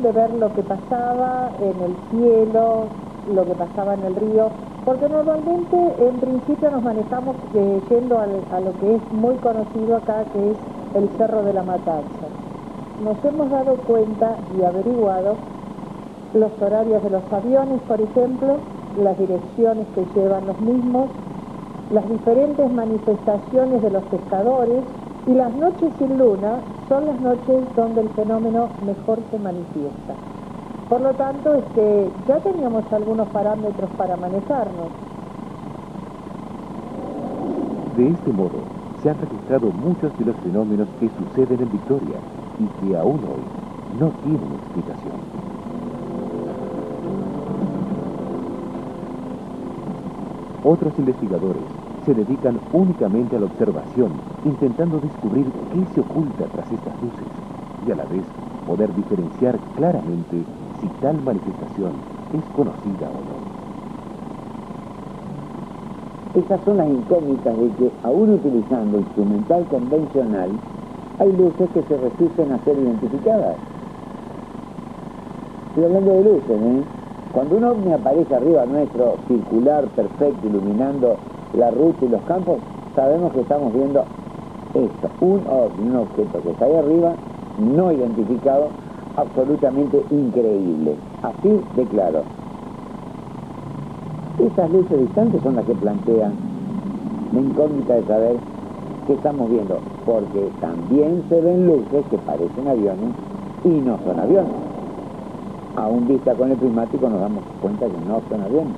de ver lo que pasaba en el cielo, lo que pasaba en el río, porque normalmente en principio nos manejamos yendo a lo que es muy conocido acá, que es el Cerro de la Matanza. Nos hemos dado cuenta y averiguado los horarios de los aviones, por ejemplo, las direcciones que llevan los mismos, las diferentes manifestaciones de los pescadores, y las noches sin luna son las noches donde el fenómeno mejor se manifiesta. Por lo tanto, ya teníamos algunos parámetros para manejarnos. De este modo, se han registrado muchos de los fenómenos que suceden en Victoria y que aún hoy no tienen explicación. Otros investigadores se dedican únicamente a la observación, intentando descubrir qué se oculta tras estas luces y a la vez poder diferenciar claramente si tal manifestación es conocida o no. Esas son las incógnitas de que, aún utilizando instrumental convencional, hay luces que se resisten a ser identificadas. Estoy hablando de luces, ¿eh? Cuando un ovni aparece arriba nuestro, circular, perfecto, iluminando la ruta y los campos, sabemos que estamos viendo esto, un ovni, un objeto que está ahí arriba, no identificado, absolutamente increíble. Así de claro. Esas luces distantes son las que plantean la incógnita de saber qué estamos viendo, porque también se ven luces que parecen aviones y no son aviones. Aún vista con el prismático nos damos cuenta que no son aviones.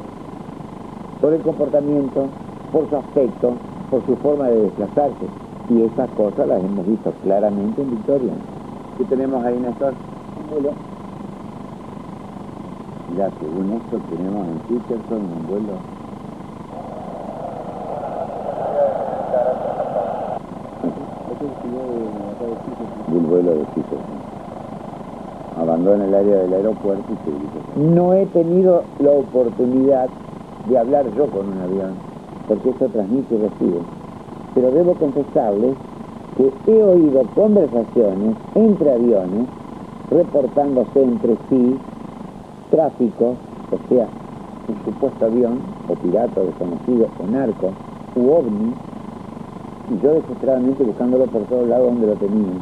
Por el comportamiento, por su aspecto, por su forma de desplazarse. Y esas cosas las hemos visto claramente en Victoria. ¿Qué tenemos ahí, Néstor? Un vuelo. Ya, según esto, tenemos en Peterson un vuelo. Un vuelo de Peterson. Abandona el área del aeropuerto y se dirige. No he tenido la oportunidad de hablar yo con un avión, porque esto transmite y recibe. Pero debo confesarles que he oído conversaciones entre aviones, reportándose entre sí, tráfico, o sea, un supuesto avión, o pirata, o desconocido, o narco, u ovni, y yo desesperadamente buscándolo por todos lados donde lo tenían,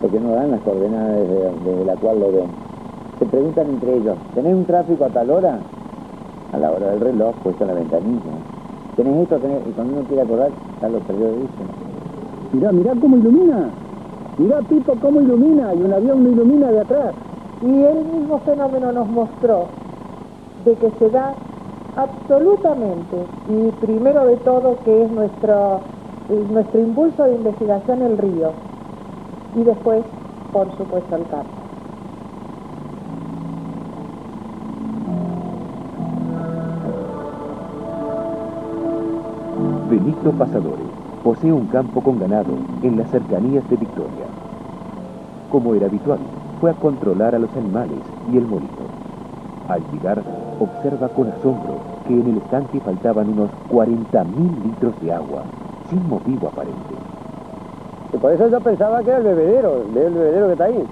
porque no dan las coordenadas desde la cual lo ven. Se preguntan entre ellos, ¿tenés un tráfico a tal hora? A la hora del reloj, puesto en la ventanilla. ¿Tenés esto? ¿Tenés? Y cuando uno quiere acordar, ya lo perdió de vista. Mirá cómo ilumina. Mirá, Pipo, cómo ilumina. Y un avión lo ilumina de atrás. Y el mismo fenómeno nos mostró de que se da absolutamente, y primero de todo que es nuestro impulso de investigación el río, y después, por supuesto, el campo. Benito Pasadores posee un campo con ganado en las cercanías de Victoria. Como era habitual, fue a controlar a los animales y el molino. Al llegar, observa con asombro que en el estanque faltaban unos 40.000 litros de agua, sin motivo aparente. Y por eso yo pensaba que era el bebedero que está ahí.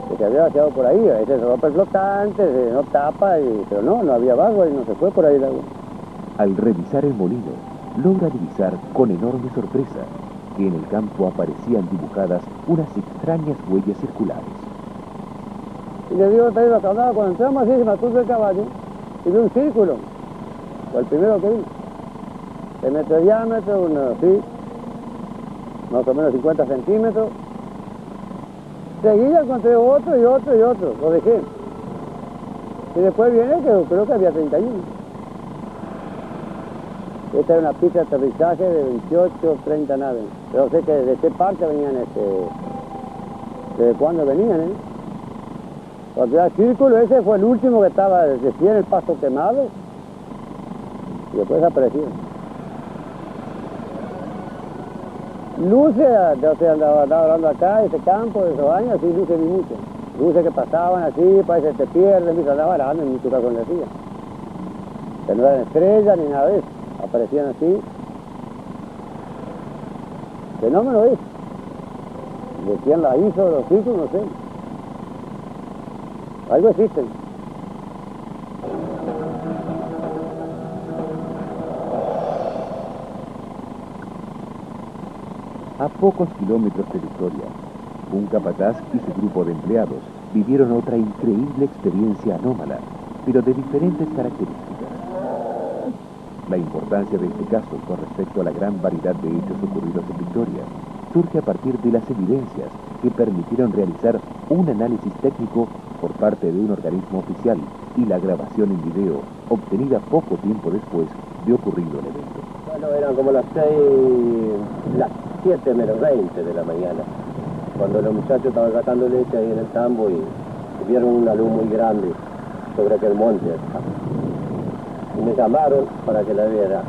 Que se había vaciado por ahí, a veces se rompe el flotante, no tapa, pero no había agua y no se fue por ahí el agua. Al revisar el molino, logra divisar con enorme sorpresa que en el campo aparecían dibujadas unas extrañas huellas circulares. Y le digo, cuando entramos así, se me aturdió el caballo y vi un círculo, fue el primero que vi. 6 metros de diámetro, más o menos 50 centímetros. Seguida encontré otro y otro y otro, lo dejé. Y después viene que creo que había 31. Esta era una pista de aterrizaje de 28, 30 naves. Pero sé que de qué parte venían, desde cuándo venían, Cuando era el círculo, ese fue el último que estaba, decía en el pasto quemado, y después desapareció. Luces, andaba hablando acá, este campo, de esos años, así luces vi muchas. Luces que pasaban así, parece que te pierden, y andaba hablando en mi casa con la tía. Que no eran estrellas ni nada de eso, aparecían así. Fenómeno es. ¿De quién la hizo, los círculos? No sé. Algo existe. A pocos kilómetros de Victoria, un capataz y su grupo de empleados vivieron otra increíble experiencia anómala, pero de diferentes características. La importancia de este caso con respecto a la gran variedad de hechos ocurridos en Victoria surge a partir de las evidencias que permitieron realizar un análisis técnico por parte de un organismo oficial y la grabación en video obtenida poco tiempo después de ocurrido el evento. Bueno, eran como las 7 menos 20 de la mañana, cuando los muchachos estaban sacando leche ahí en el tambo y vieron una luz muy grande sobre aquel monte. Y me llamaron para que la viera.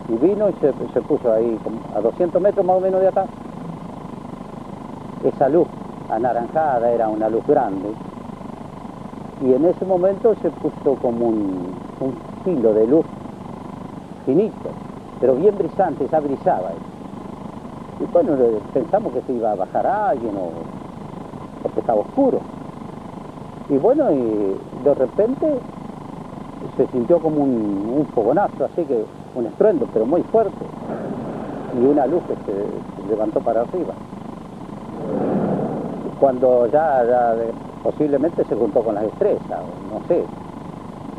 Y vino y se puso ahí a 200 metros más o menos de acá. Esa luz anaranjada era una luz grande. Y en ese momento se puso como un filo de luz finito, pero bien brisante, ya brisaba. Y bueno, pensamos que se iba a bajar alguien porque estaba oscuro. Y bueno, y de repente se sintió como un fogonazo, así que un estruendo, pero muy fuerte. Y una luz que se levantó para arriba. Cuando ya posiblemente se juntó con las estrellas, no sé.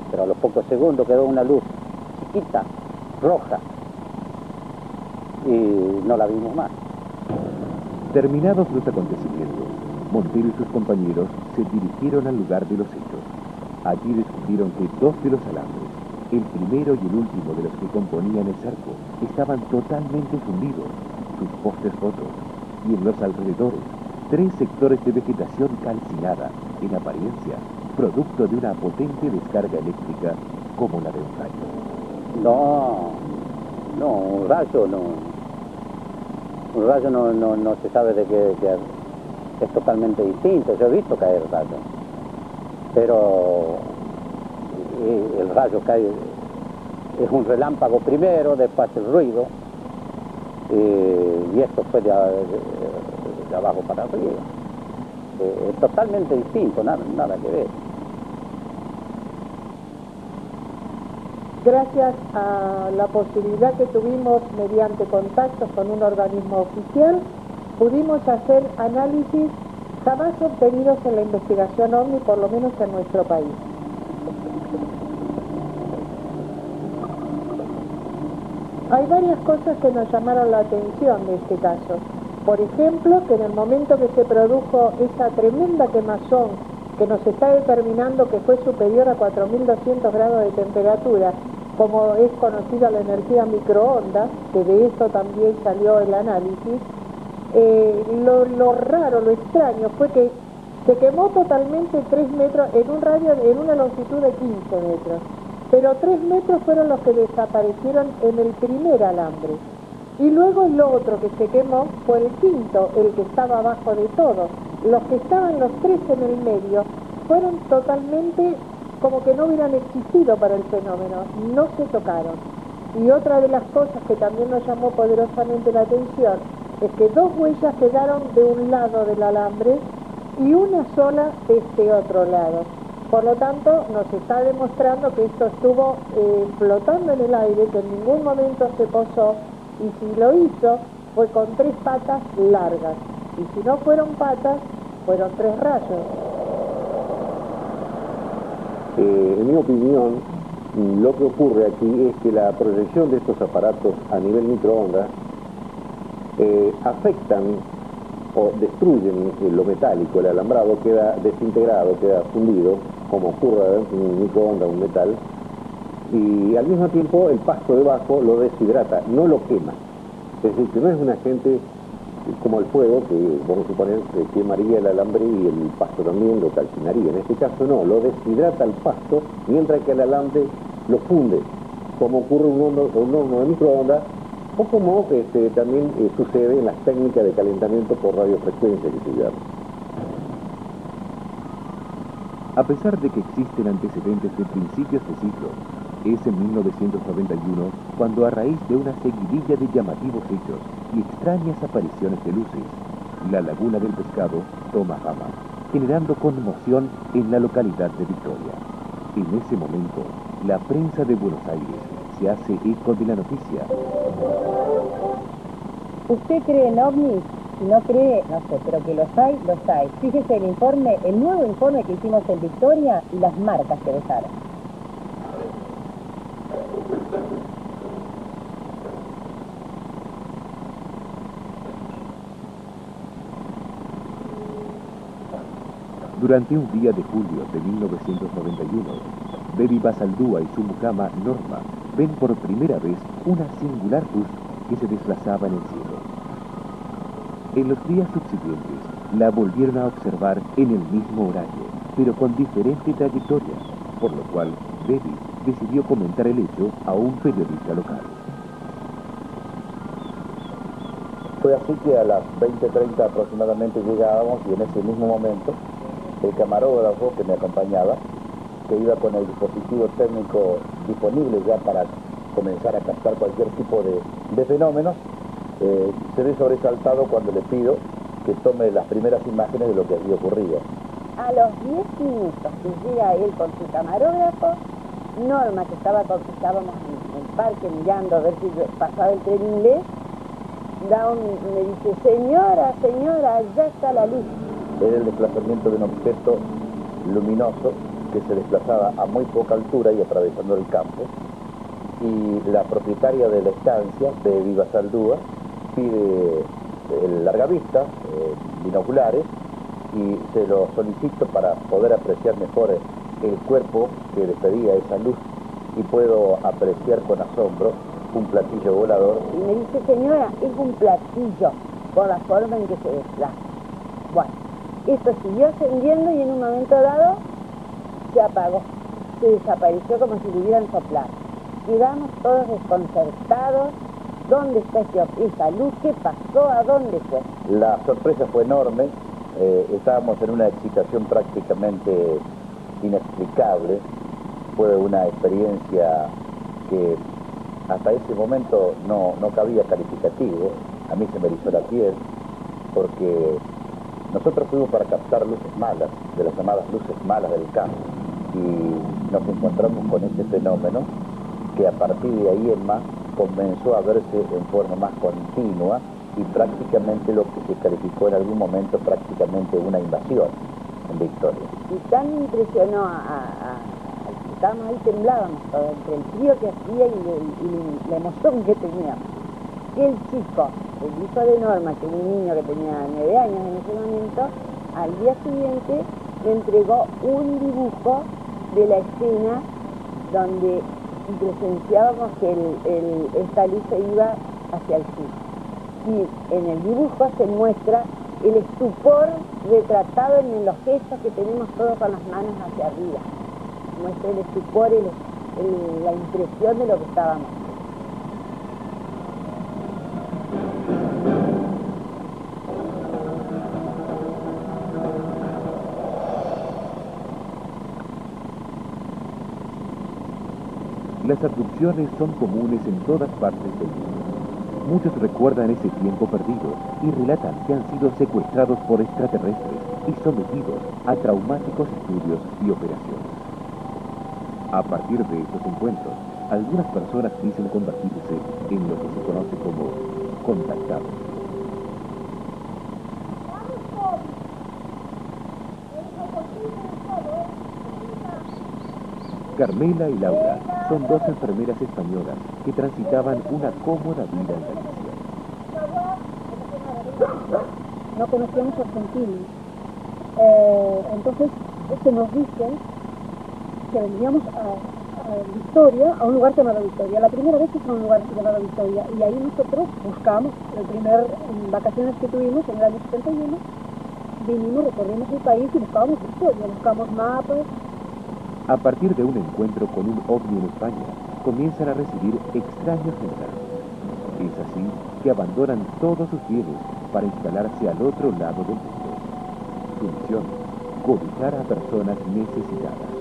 Pero a los pocos segundos quedó una luz chiquita, roja, y no la vimos más. Terminados los acontecimientos, Montero y sus compañeros se dirigieron al lugar de los hechos. Allí descubrieron que 2 de los alambres, el primero y el último de los que componían el cerco, estaban totalmente fundidos, sus postes rotos, y en los alrededores, 3 sectores de vegetación calcinada, en apariencia, producto de una potente descarga eléctrica como la de un rayo. No, un rayo no. Un rayo no se sabe de qué es totalmente distinto. Yo he visto caer rayos. Pero el rayo cae, es un relámpago primero, después el ruido, y esto fue de abajo para arriba. Es totalmente distinto, nada que ver. gracias a la posibilidad que tuvimos mediante contactos con un organismo oficial, pudimos hacer análisis jamás obtenidos en la investigación OVNI, por lo menos en nuestro país. Hay varias cosas que nos llamaron la atención de este caso. Por ejemplo, que en el momento que se produjo esa tremenda quemazón que nos está determinando que fue superior a 4.200 grados de temperatura, como es conocida la energía microondas, que de eso también salió el análisis, lo raro, lo extraño fue que se quemó totalmente 3 metros en un radio, en una longitud de 15 metros, pero 3 metros fueron los que desaparecieron en el primer alambre. Y luego el otro que se quemó fue el quinto, el que estaba abajo de todo. Los que estaban los 3 en el medio fueron totalmente como que no hubieran existido para el fenómeno, no se tocaron. Y otra de las cosas que también nos llamó poderosamente la atención es que 2 huellas quedaron de un lado del alambre y una sola de este otro lado. Por lo tanto, nos está demostrando que esto estuvo flotando en el aire, que en ningún momento se posó, y si lo hizo, fue con 3 patas largas. Y si no fueron patas, fueron 3 rayos. En mi opinión, lo que ocurre aquí es que la proyección de estos aparatos a nivel microondas afectan o destruyen lo metálico, el alambrado queda desintegrado, queda fundido, como ocurre en un microondas, un metal, y al mismo tiempo el pasto debajo lo deshidrata, no lo quema. Es decir, que no es un agente como el fuego, que vamos a suponer que quemaría el alambre y el pasto también lo calcinaría. En este caso no, lo deshidrata el pasto, mientras que el alambre lo funde, como ocurre en un horno de microondas, o como también sucede en las técnicas de calentamiento por radiofrecuencia que se llama. A pesar de que existen antecedentes de principios de siglo, es en 1991 cuando, a raíz de una seguidilla de llamativos hechos y extrañas apariciones de luces, la Laguna del Pescado toma fama, generando conmoción en la localidad de Victoria. En ese momento, la prensa de Buenos Aires se hace eco de la noticia. ¿Usted cree en ovnis? Si no cree, no sé, pero que los hay, los hay. Fíjese el informe, el nuevo informe que hicimos en Victoria y las marcas que dejaron. Durante un día de julio de 1991, Baby Basaldúa y su mucama Norma ven por primera vez una singular luz que se desplazaba en el cielo. En los días subsiguientes, la volvieron a observar en el mismo horario, pero con diferente trayectoria, por lo cual Baby decidió comentar el hecho a un periodista local. Fue así que a las 20:30 aproximadamente llegábamos, y en ese mismo momento el camarógrafo que me acompañaba, que iba con el dispositivo técnico disponible ya para comenzar a captar cualquier tipo de fenómenos, se ve sobresaltado cuando le pido que tome las primeras imágenes de lo que había ocurrido. A los 10 minutos que llega él con su camarógrafo, Norma, que estábamos en el parque mirando a ver si pasaba el tren inglés, me dice, señora, ya está la luz. Era el desplazamiento de un objeto luminoso que se desplazaba a muy poca altura y atravesando el campo, y la propietaria de la estancia, de Viva Saldúa, pide el largavista, binoculares, y se lo solicito para poder apreciar mejor el cuerpo que despedía esa luz, y puedo apreciar con asombro un platillo volador. Y me dice, señora, es un platillo por la forma en que se desplaza. Bueno, esto siguió ascendiendo y en un momento dado se apagó, se desapareció como si le hubieran soplado. Quedamos todos desconcertados. ¿Dónde está esa luz? ¿Qué pasó? ¿A dónde fue? La sorpresa fue enorme. Estábamos en una excitación prácticamente inexplicable. Fue una experiencia que hasta ese momento no cabía calificativo. A mí se me erizó la piel, porque nosotros fuimos para captar luces malas, de las llamadas luces malas del campo, y nos encontramos con este fenómeno que a partir de ahí en más comenzó a verse en forma más continua y prácticamente lo que se calificó en algún momento prácticamente una invasión en Victoria. Y tan impresionó estábamos ahí, temblábamos todo, entre el frío que hacía y la emoción que teníamos. Que el chico, el hijo de Norma, que era un niño que tenía 9 años en ese momento, al día siguiente le entregó un dibujo de la escena donde presenciábamos que esta luz se iba hacia el sur. Y en el dibujo se muestra el estupor retratado en los gestos que tenemos todos con las manos hacia arriba. Muestra el estupor, la impresión de lo que estábamos. Las abducciones son comunes en todas partes del mundo. Muchos recuerdan ese tiempo perdido y relatan que han sido secuestrados por extraterrestres y sometidos a traumáticos estudios y operaciones. A partir de estos encuentros, algunas personas dicen convertirse en lo que se conoce como contactados. Carmela y Laura son 2 enfermeras españolas que transitaban una cómoda vida en Galicia. No conocíamos Argentina. Entonces, nos dicen que veníamos a Victoria, a un lugar llamado Victoria. La primera vez que fue a un lugar llamado Victoria, y ahí nosotros buscamos, en vacaciones que tuvimos en el año 71, vinimos, recorrimos el país y buscábamos Victoria, buscamos mapas. A partir de un encuentro con un ovni en España, comienzan a recibir extraños mensajes. Es así que abandonan todos sus bienes para instalarse al otro lado del mundo. Su misión, cobijar a personas necesitadas.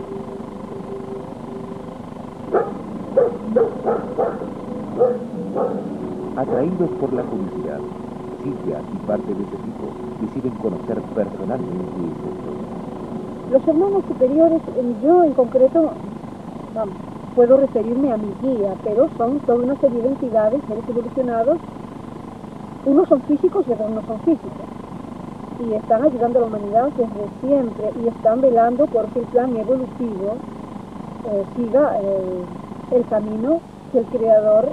Atraídos por la curiosidad, Silvia y parte de ese equipo deciden conocer personalmente esta historia. Los hermanos superiores, yo en concreto, puedo referirme a mi guía, pero son toda una serie de entidades, seres evolucionados. Unos son físicos y otros no son físicos. Y están ayudando a la humanidad desde siempre y están velando porque el plan evolutivo siga el camino que el Creador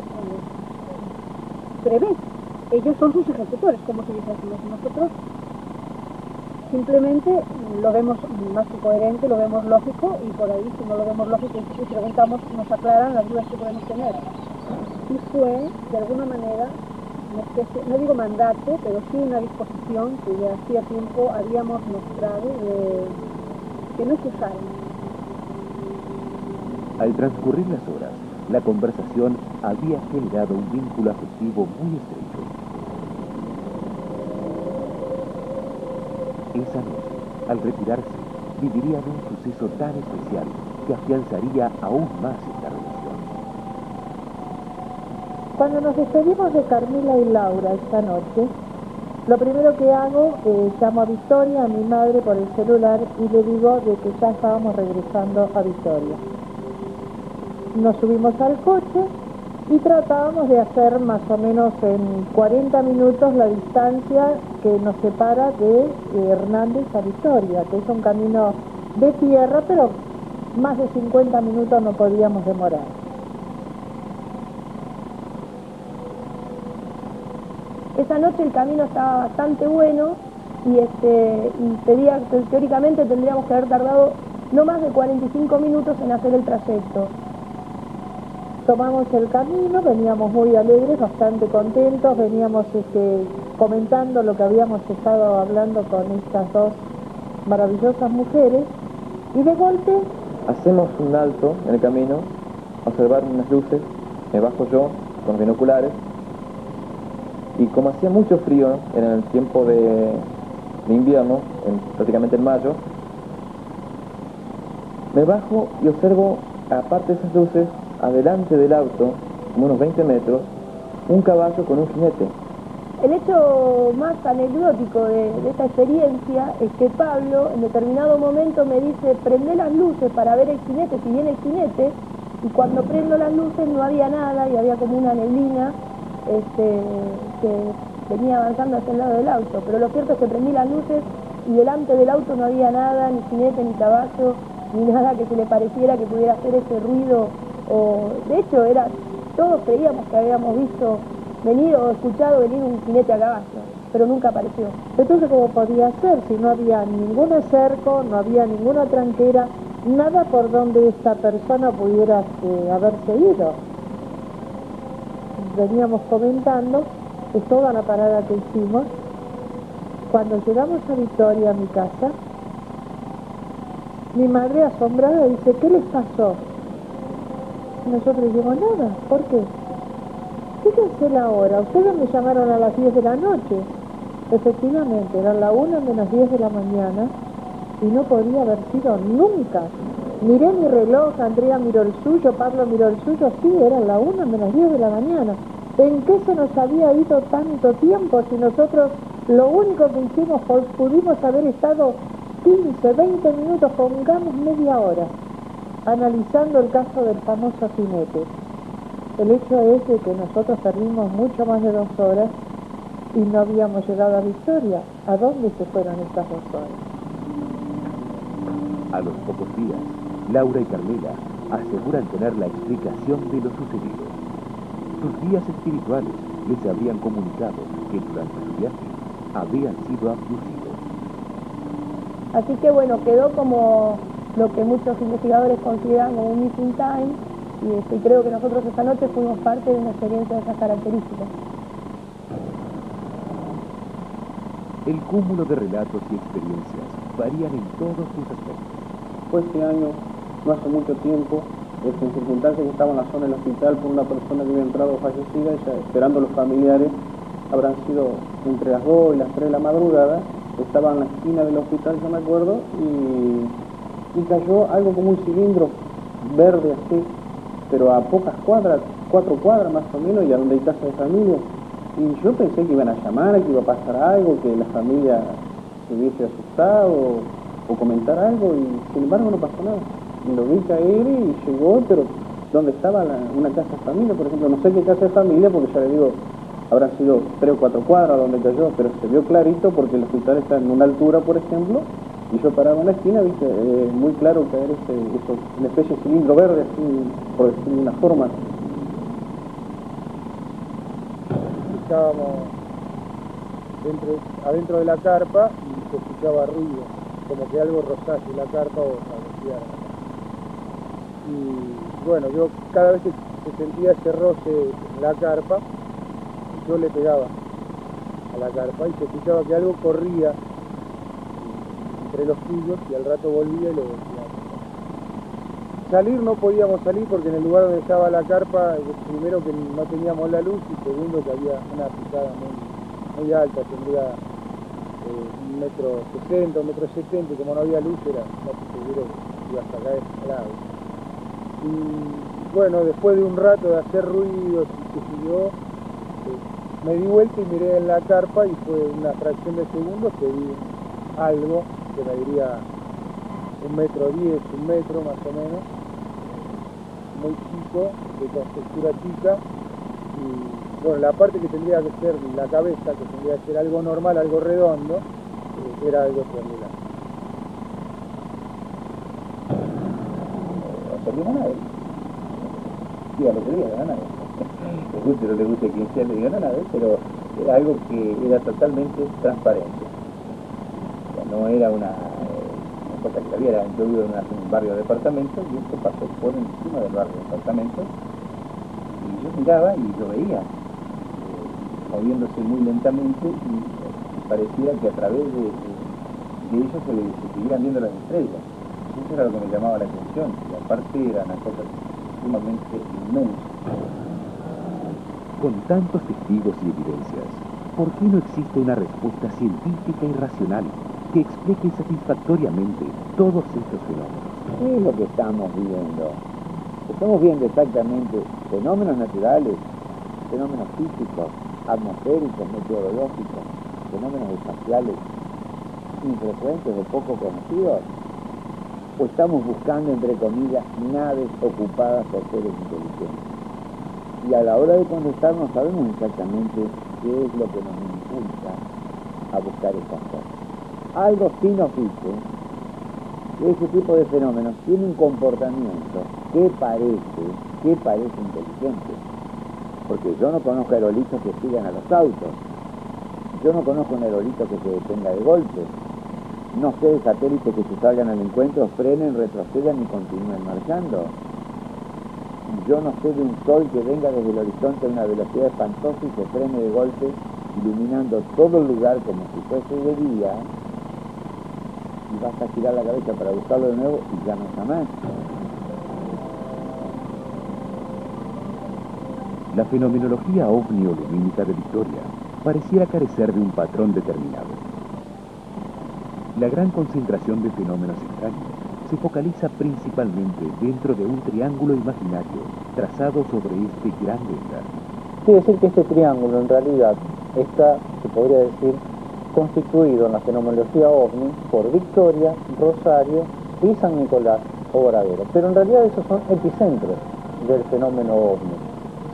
prevé. Ellos son sus ejecutores, como se dice así. Nosotros simplemente lo vemos más que coherente, lo vemos lógico, y por ahí, si no lo vemos lógico y si preguntamos, nos aclaran las dudas que podemos tener. Y fue, de alguna manera, una especie, no digo mandato, pero sí una disposición que ya hacía tiempo habíamos mostrado de que no se usaran. Al transcurrir las horas, la conversación había generado un vínculo afectivo muy estrecho. Esa noche, al retirarse, vivirían un suceso tan especial que afianzaría aún más esta relación. Cuando nos despedimos de Carmela y Laura esta noche, lo primero que hago es llamo a Victoria, a mi madre, por el celular y le digo de que ya estábamos regresando a Victoria. Nos subimos al coche y tratábamos de hacer más o menos en 40 minutos la distancia que nos separa de Hernández a Victoria, que es un camino de tierra, pero más de 50 minutos no podíamos demorar. Esa noche el camino estaba bastante bueno y teóricamente tendríamos que haber tardado no más de 45 minutos en hacer el trayecto. Tomamos el camino, veníamos muy alegres, bastante contentos, veníamos comentando lo que habíamos estado hablando con estas 2 maravillosas mujeres, y de golpe hacemos un alto en el camino, a observar unas luces, me bajo yo con los binoculares, y como hacía mucho frío en el tiempo de invierno, prácticamente en mayo, me bajo y observo, aparte de esas luces, adelante del auto, como unos 20 metros, un caballo con un jinete. El hecho más anecdótico de esta experiencia es que Pablo en determinado momento me dice: prende las luces para ver el jinete. Si viene el jinete, Y cuando prendo las luces no había nada y había como una neblina que venía avanzando hacia el lado del auto. Pero lo cierto es que prendí las luces y delante del auto no había nada, ni jinete, ni caballo, ni nada que se le pareciera que pudiera hacer ese ruido. De hecho, todos creíamos que habíamos visto venir o escuchado venir un jinete a caballo, pero nunca apareció. Entonces, ¿cómo podía ser? Si no había ningún cerco, no había ninguna tranquera, nada por donde esta persona pudiera haberse ido. Veníamos comentando que toda la parada que hicimos, cuando llegamos a Victoria, a mi casa, mi madre asombrada dice, ¿qué les pasó? Y nosotros dijimos, nada, ¿por qué? Fíjense la hora, ustedes me llamaron a las 10 de la noche. Efectivamente, eran la 1 menos 10 de la mañana y no podía haber sido nunca. Miré mi reloj, Andrea miró el suyo, Pablo miró el suyo, sí, eran la 1 menos 10 de la mañana. ¿En qué se nos había ido tanto tiempo si nosotros lo único que hicimos pudimos haber estado 15, 20 minutos, pongamos media hora, analizando el caso del famoso jinete? El hecho es de que nosotros perdimos mucho más de 2 horas y no habíamos llegado a Victoria. ¿A dónde se fueron estas 2 horas? A los pocos días, Laura y Carmela aseguran tener la explicación de lo sucedido. Sus guías espirituales les habían comunicado que durante su viaje habían sido abducidos. Así que bueno, quedó como lo que muchos investigadores consideran como un missing time, y creo que nosotros esta noche fuimos parte de una experiencia de esas características. El cúmulo de relatos y experiencias varían en todos sus aspectos. Fue este año, no hace mucho tiempo, en circunstancias que estaba en la zona del hospital por una persona que había entrado fallecida, y ya esperando a los familiares, habrán sido entre las 2 y las 3 de la madrugada, estaba en la esquina del hospital, yo me acuerdo, y cayó algo como un cilindro verde así, pero a pocas cuadras, 4 cuadras más o menos, y a donde hay casa de familia. Y yo pensé que iban a llamar, que iba a pasar algo, que la familia se hubiese asustado o comentar algo, y sin embargo no pasó nada. Y lo vi caer y llegó, pero donde estaba una casa de familia, por ejemplo, no sé qué casa de familia, porque ya le digo, habrán sido 3 o 4 cuadras donde cayó, pero se vio clarito porque el hospital está en una altura, por ejemplo, y yo paraba en la esquina, viste, muy claro caer una especie de cilindro verde, así, por decirlo de una forma. Estábamos adentro de la carpa y se escuchaba ruido, como que algo rozase la carpa o la. Y bueno, yo cada vez que se sentía ese roce en la carpa, yo le pegaba a la carpa y se escuchaba que algo corría entre los tuyos y al rato volvía y lo volvía. Salir no podíamos salir porque en el lugar donde estaba la carpa, primero que no teníamos la luz y segundo que había una picada muy alta, tendría 1,60 m, 1,70 m, y como no había luz era casi seguro que iba hasta caer al agua. Y bueno, después de un rato de hacer ruidos y que siguió, me di vuelta y miré en la carpa y fue una fracción de segundos que vi algo que me diría 1,10 m, 1 metro más o menos, muy chico, de contextura chica, y bueno, la parte que tendría que ser la cabeza, que tendría que ser algo normal, algo redondo, era algo triangular. ¿Salió una nave? Sí, a lo que diga, la nave. Le guste o no le guste a quien sea, le diga la nave, pero era algo que era totalmente transparente. O sea, no era una cosa que había, yo vivo en un barrio de departamentos y esto pasó por encima del barrio de departamentos y yo miraba y lo veía moviéndose muy lentamente y pareciera que a través de ellos se siguieran viendo las estrellas. Eso era lo que me llamaba la atención y aparte era una cosa sumamente inmensa. Con tantos testigos y evidencias, ¿por qué no existe una respuesta científica y racional que explique satisfactoriamente todos estos fenómenos? ¿Qué es lo que estamos viendo? Estamos viendo exactamente fenómenos naturales, fenómenos físicos, atmosféricos, meteorológicos, fenómenos espaciales infrecuentes o poco conocidos. o estamos buscando, entre comillas, naves ocupadas por seres inteligentes? Y a la hora de contestar no sabemos exactamente qué es lo que nos impulsa a buscar estas cosas. Algo sí nos dice que ese tipo de fenómenos tiene un comportamiento que parece inteligente. Porque yo no conozco aerolitos que sigan a los autos. Yo no conozco un aerolito que se detenga de golpe. No sé de satélites que se salgan al encuentro, frenen, retrocedan y continúen marchando. Yo no sé de un sol que venga desde el horizonte a una velocidad espantosa y se frene de golpe, iluminando todo el lugar como si fuese de día, y vas a girar la cabeza para buscarlo de nuevo y ya no está más. La fenomenología ovni-lumínica de Victoria pareciera carecer de un patrón determinado. La gran concentración de fenómenos extraños se focaliza principalmente dentro de un triángulo imaginario trazado sobre este gran delta. Quiere decir que este triángulo en realidad está, se podría decir, constituido en la fenomenología ovni por Victoria, Rosario y San Nicolás o Varadero. Pero en realidad esos son epicentros del fenómeno ovni,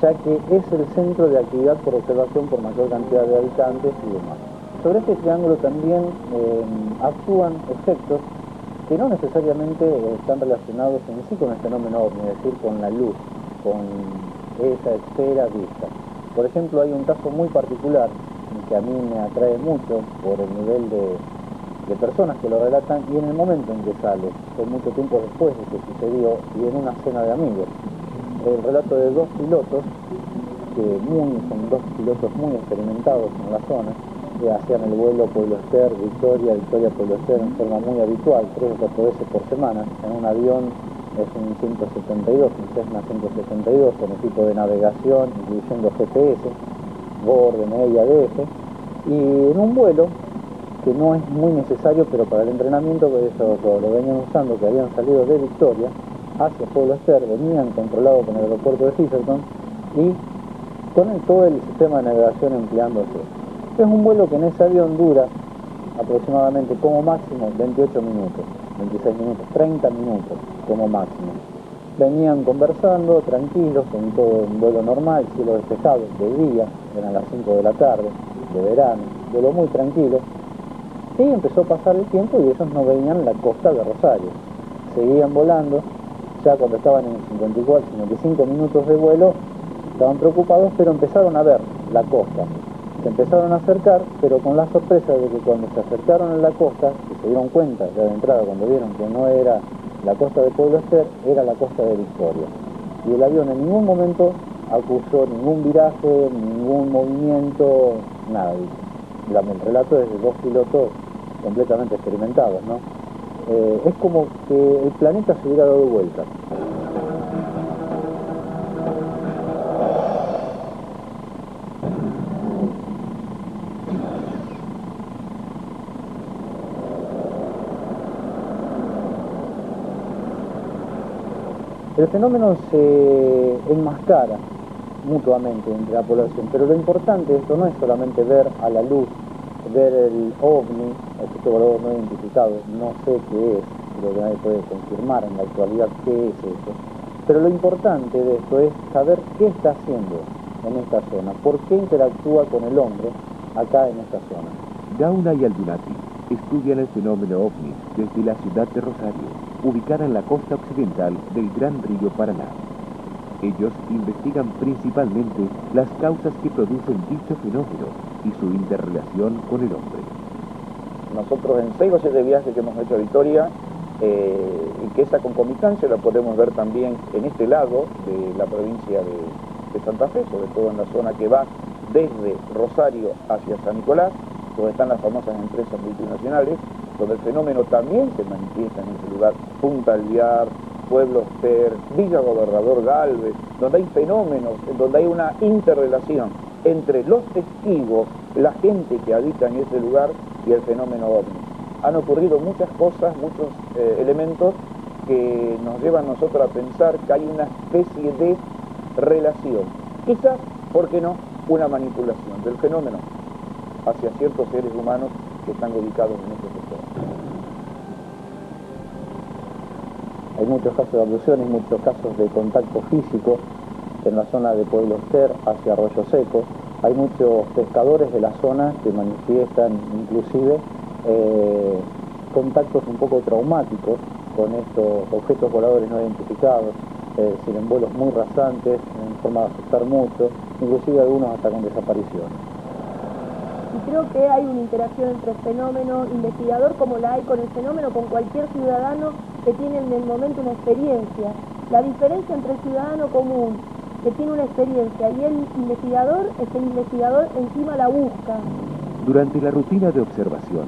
ya que es el centro de actividad por observación por mayor cantidad de habitantes y demás. Sobre este triángulo también actúan efectos que no necesariamente están relacionados en sí con el fenómeno ovni, es decir, con la luz, con esa esfera vista. Por ejemplo, hay un caso muy particular que a mí me atrae mucho por el nivel de personas que lo relatan y en el momento en que sale, fue mucho tiempo después de que sucedió y en una cena de amigos. El relato de dos pilotos, son dos pilotos muy experimentados en la zona, que hacían el vuelo Pueblo Ester, Victoria, Pueblo Ester en forma muy habitual, 3 o 4 veces por semana, en un avión, es un 172, un Cessna 172, con equipo de navegación, incluyendo GPS, borde, media, DF, y en un vuelo que no es muy necesario, pero para el entrenamiento, que eso lo venían usando, que habían salido de Victoria hacia Pueblo Ester, venían controlados con el aeropuerto de Fisherton y con todo el sistema de navegación empleándose. Es un vuelo que en ese avión dura aproximadamente como máximo 28 minutos, 26 minutos, 30 minutos como máximo. Venían conversando tranquilos, en todo un vuelo normal, cielo despejado, de día, eran las 5 de la tarde, de verano, vuelo muy tranquilo. Y empezó a pasar el tiempo y ellos no veían la costa de Rosario. Seguían volando, ya cuando estaban en 54, 55 minutos de vuelo, estaban preocupados, pero empezaron a ver la costa. Se empezaron a acercar, pero con la sorpresa de que cuando se acercaron a la costa, que se dieron cuenta ya de entrada cuando vieron que no era la costa de Pueblo Ester, era la costa de Victoria. Y el avión en ningún momento acusó ningún viraje, ningún movimiento, nada. El relato es de dos pilotos completamente experimentados, ¿no? Es como que el planeta se hubiera dado vuelta. El fenómeno se enmascara mutuamente entre la población, pero lo importante de esto no es solamente ver a la luz, ver el ovni, objeto volador no identificado, no sé qué es, pero que nadie puede confirmar en la actualidad qué es eso. Pero lo importante de esto es saber qué está haciendo en esta zona, por qué interactúa con el hombre acá en esta zona. Gauna y Aldunati estudian el fenómeno ovni desde la ciudad de Rosario, ubicada en la costa occidental del Gran Río Paraná. Ellos investigan principalmente las causas que producen dicho fenómeno y su interrelación con el hombre. Nosotros en 6 o 7 viajes que hemos hecho a Victoria, y que esa concomitancia la podemos ver también en este lado de la provincia de Santa Fe, sobre todo en la zona que va desde Rosario hacia San Nicolás, donde están las famosas empresas multinacionales, donde el fenómeno también se manifiesta en ese lugar, Punta Alvear, Pueblo Ester, Villa Gobernador Galvez, donde hay fenómenos, donde hay una interrelación entre los testigos, la gente que habita en ese lugar y el fenómeno ovni. Han ocurrido muchas cosas, muchos elementos que nos llevan a nosotros a pensar que hay una especie de relación, quizás, ¿por qué no?, una manipulación del fenómeno hacia ciertos seres humanos que están ubicados en ese sector. Hay muchos casos de abducciones, muchos casos de contacto físico en la zona de Pueblo Ester hacia Arroyo Seco. Hay muchos pescadores de la zona que manifiestan inclusive contactos un poco traumáticos con estos objetos voladores no identificados, en vuelos muy rasantes, en forma de asustar mucho, inclusive algunos hasta con desapariciones. Y creo que hay una interacción entre el fenómeno investigador, como la hay con el fenómeno, con cualquier ciudadano que tiene en el momento una experiencia. La diferencia entre el ciudadano común, que tiene una experiencia, y el investigador, es que el investigador encima la busca. Durante la rutina de observación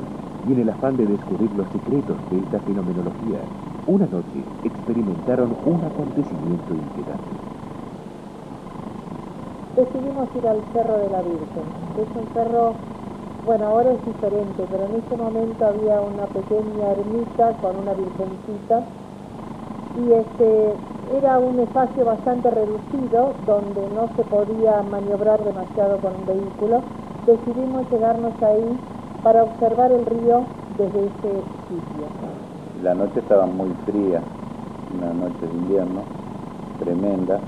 y en el afán de descubrir los secretos de esta fenomenología, una noche experimentaron un acontecimiento inquietante. Decidimos ir al Cerro de la Virgen. Es un cerro, bueno, ahora es diferente, pero en ese momento había una pequeña ermita con una virgencita y era un espacio bastante reducido donde no se podía maniobrar demasiado con un vehículo. Decidimos llegarnos ahí para observar el río desde ese sitio. La noche estaba muy fría, una noche de invierno, tremenda.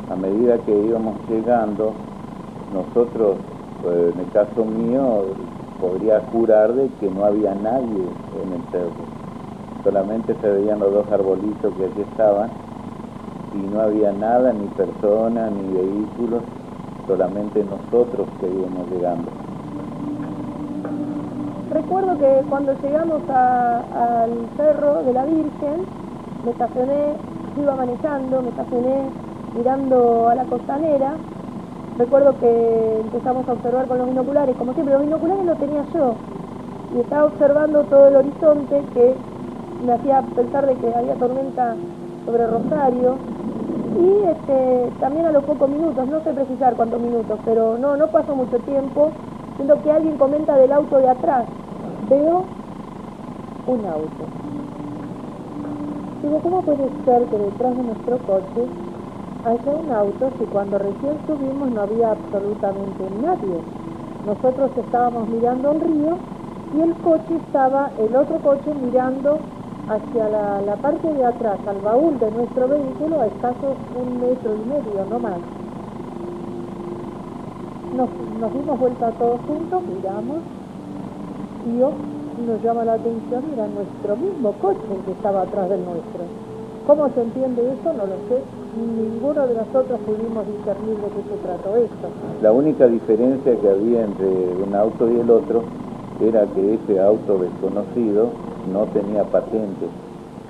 A medida que íbamos llegando, nosotros, en el caso mío, podría jurar de que no había nadie en el cerro. Solamente se veían los dos arbolitos que allí estaban y no había nada, ni personas, ni vehículos, solamente nosotros que íbamos llegando. Recuerdo que cuando llegamos al Cerro de la Virgen, me estacioné, iba manejando, me estacioné mirando a la costanera. Recuerdo que empezamos a observar con los binoculares, como siempre, los binoculares los tenía yo, y estaba observando todo el horizonte que me hacía pensar de que había tormenta sobre Rosario, y también a los pocos minutos, no sé precisar cuántos minutos, pero no pasó mucho tiempo, siendo que alguien comenta del auto de atrás. Veo un auto. Digo, ¿cómo puede ser que detrás de nuestro coche haya un auto si cuando recién subimos no había absolutamente nadie? Nosotros estábamos mirando un río y el otro coche mirando hacia la parte de atrás, al baúl de nuestro vehículo, a escasos 1,5 metros, no más. Nos dimos vuelta todos juntos, miramos, y nos llama la atención, era nuestro mismo coche el que estaba atrás del nuestro. ¿Cómo se entiende eso? No lo sé. Ninguno de nosotros pudimos discernir de qué se trató esto. La única diferencia que había entre un auto y el otro era que ese auto desconocido no tenía patente,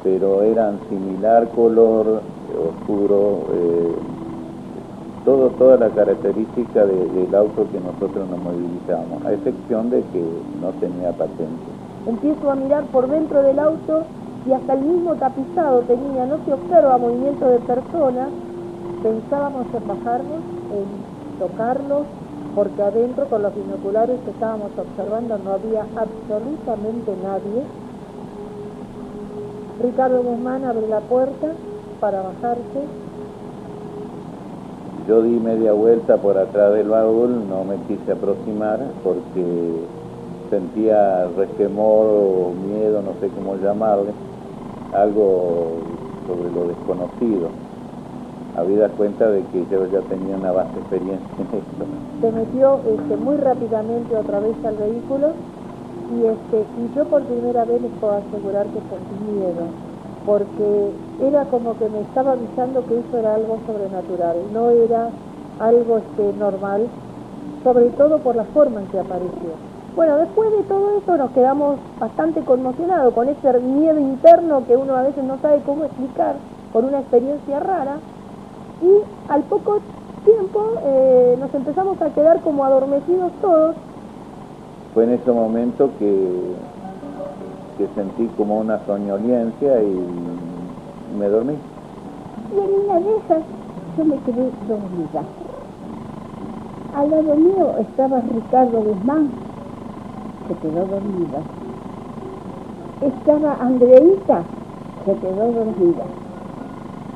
pero eran similar color, oscuro, toda la característica del auto que nosotros nos movilizábamos, a excepción de que no tenía patente. Empiezo a mirar por dentro del auto y hasta el mismo tapizado tenía, no se observa movimiento de personas. Pensábamos en bajarnos, en tocarlos, porque adentro con los binoculares que estábamos observando no había absolutamente nadie. Ricardo Guzmán abre la puerta para bajarse. Yo di media vuelta por atrás del baúl, no me quise aproximar porque sentía resquemor o miedo, no sé cómo llamarle, algo sobre lo desconocido. Habida cuenta de que yo ya tenía una vasta experiencia en esto. Se metió muy rápidamente otra vez al vehículo y yo por primera vez les puedo asegurar que sentí miedo, porque era como que me estaba avisando que eso era algo sobrenatural, no era algo normal, sobre todo por la forma en que apareció. Bueno, después de todo esto nos quedamos bastante conmocionados con ese miedo interno que uno a veces no sabe cómo explicar, por una experiencia rara, y al poco tiempo nos empezamos a quedar como adormecidos todos. Fue en ese momento que sentí como una soñolencia y me dormí. Y en una de esas yo me quedé dormida. Al lado mío estaba Ricardo Guzmán, se quedó dormida. Estaba Andreita, se quedó dormida.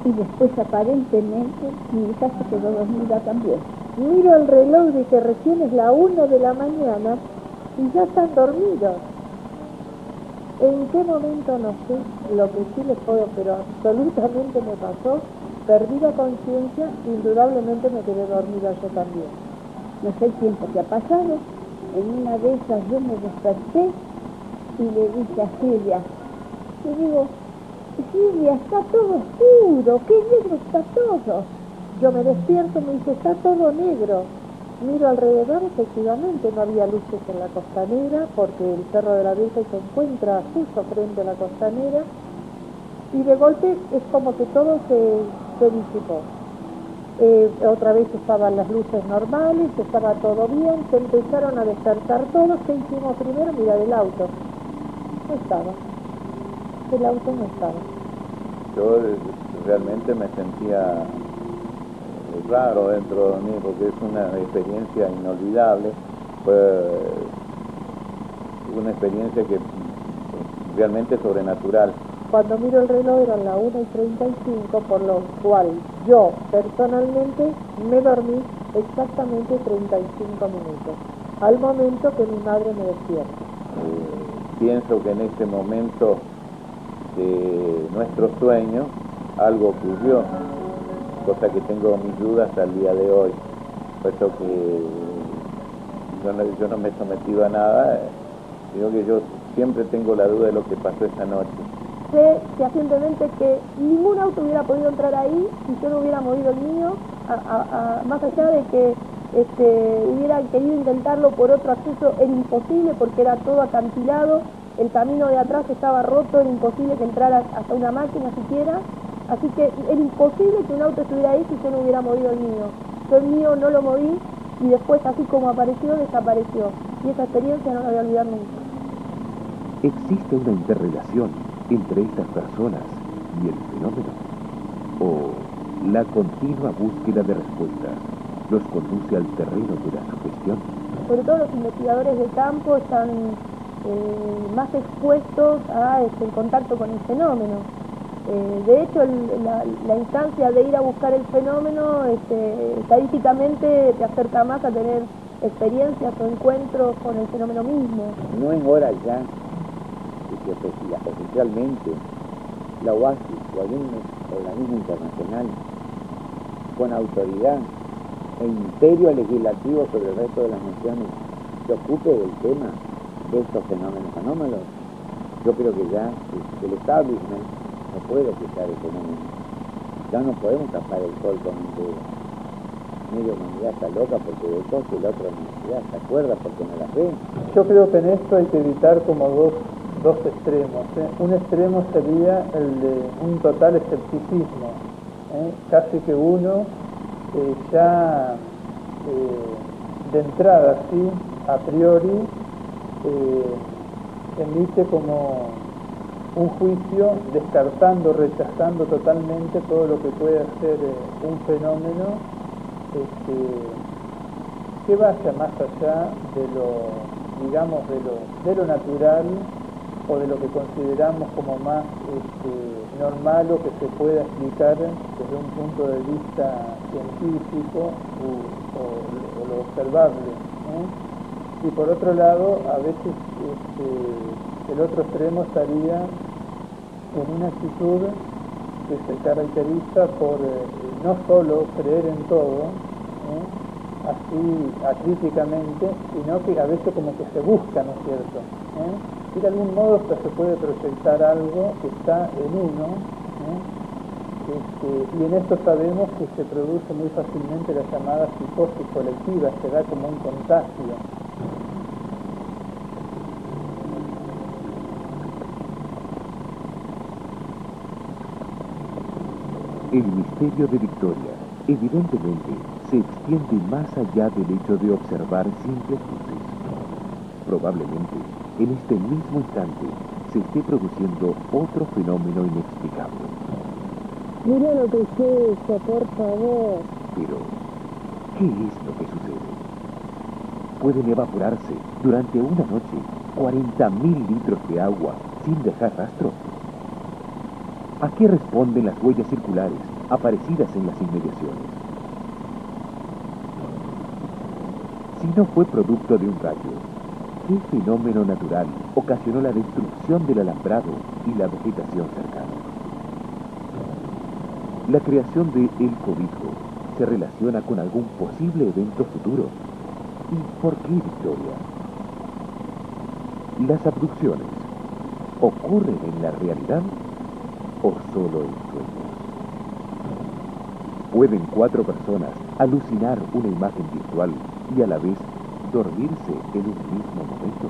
Y después aparentemente mi hija se quedó dormida también. Miro el reloj de que recién es la 1 de la mañana y ya están dormidos. ¿En qué momento? No sé. Lo que sí les puedo, pero absolutamente me pasó, perdí la conciencia, indudablemente me quedé dormida yo también. No sé el tiempo que ha pasado, en una de esas yo me desperté y le dije a Silvia, le digo, Silvia, está todo oscuro, qué negro está todo. Yo me despierto, me dice, está todo negro. Miro alrededor, efectivamente no había luces en la costanera, porque el Cerro de la Virgen se encuentra justo frente a la costanera, y de golpe es como que todo se disipó. Otra vez estaban las luces normales, estaba todo bien, se empezaron a despertar todos. ¿Qué hicimos primero? Mirar el auto. No estaba. El auto no estaba. Yo realmente me sentía raro dentro de mí porque es una experiencia inolvidable. Fue una experiencia que realmente sobrenatural. Cuando miro el reloj eran las 1:35, por lo cual yo personalmente me dormí exactamente 35 minutos, al momento que mi madre me despierta. Pienso que en ese momento de nuestro sueño algo ocurrió, cosa que tengo mis dudas al día de hoy, puesto que yo no me he sometido a nada, sino que yo siempre tengo la duda de lo que pasó esa noche. Sé fehacientemente que ningún auto hubiera podido entrar ahí si yo no hubiera movido el mío, más allá de que hubiera querido intentarlo por otro acceso, era imposible porque era todo acantilado, el camino de atrás estaba roto, era imposible que entrara hasta una máquina siquiera, así que era imposible que un auto estuviera ahí si yo no hubiera movido el mío. Yo el mío no lo moví y después, así como apareció, desapareció, y esa experiencia no la voy a olvidar nunca. ¿Existe una interrelación entre estas personas y el fenómeno? ¿O la continua búsqueda de respuestas los conduce al terreno de la sugestión? Sobre todo los investigadores de campo están más expuestos a el contacto con el fenómeno. De hecho, la instancia de ir a buscar el fenómeno estadísticamente te acerca más a tener experiencias o encuentros con el fenómeno mismo. No es hora ya de que oficialmente la OASI o algún organismo internacional con autoridad e imperio legislativo sobre el resto de las naciones se ocupe del tema de estos fenómenos anómalos. Yo creo que ya el establishment no puede ocultar el fenómeno. Ya no podemos tapar el sol con un dedo. Media humanidad está loca porque de todo y la otra humanidad se acuerda porque no la ve. Yo creo que en esto hay que evitar como dos extremos. Un extremo sería el de un total escepticismo. Casi que uno ya de entrada, sí, a priori, emite como un juicio descartando, rechazando totalmente todo lo que puede ser un fenómeno que vaya más allá de lo, digamos, de lo natural o de lo que consideramos como más normal o que se pueda explicar desde un punto de vista científico o lo observable. Y por otro lado, a veces el otro extremo estaría en una actitud que se caracteriza por no solo creer en todo, así acríticamente, sino que a veces como que se busca, ¿no es cierto? Y de algún modo hasta se puede proyectar algo que está en uno, y en esto sabemos que se produce muy fácilmente la llamada psicosis colectiva, se da como un contagio. El misterio de Victoria, evidentemente, se extiende más allá del hecho de observar simples luces. Probablemente, en este mismo instante, se esté produciendo otro fenómeno inexplicable. Mira lo que es eso, por favor. Pero, ¿qué es lo que sucede? ¿Pueden evaporarse durante una noche 40.000 litros de agua sin dejar rastro? ¿A qué responden las huellas circulares aparecidas en las inmediaciones? Si no fue producto de un rayo, ¿Qué fenómeno natural ocasionó la destrucción del alambrado y la vegetación cercana? La creación de El Cobijo se relaciona con algún posible evento futuro. ¿Y por qué Victoria? ¿Las abducciones ocurren en la realidad o solo en sueños? ¿Pueden 4 personas alucinar una imagen virtual y a la vez dormirse en un mismo momento?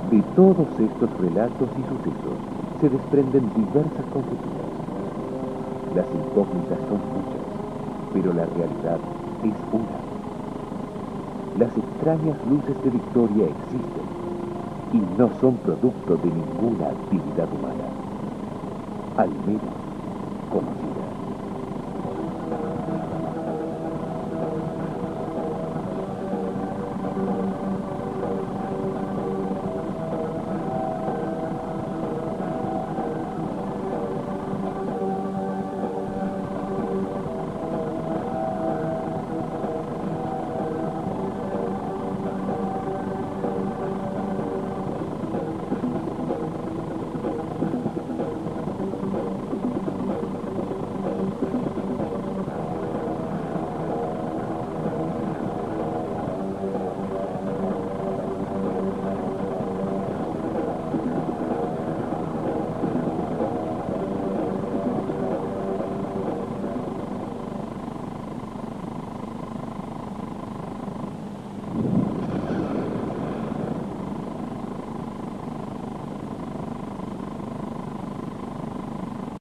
De todos estos relatos y sucesos se desprenden diversas conjeturas. Las incógnitas son muchas, pero la realidad es una. Las extrañas luces de Victoria existen y no son producto de ninguna actividad humana, al menos conocida.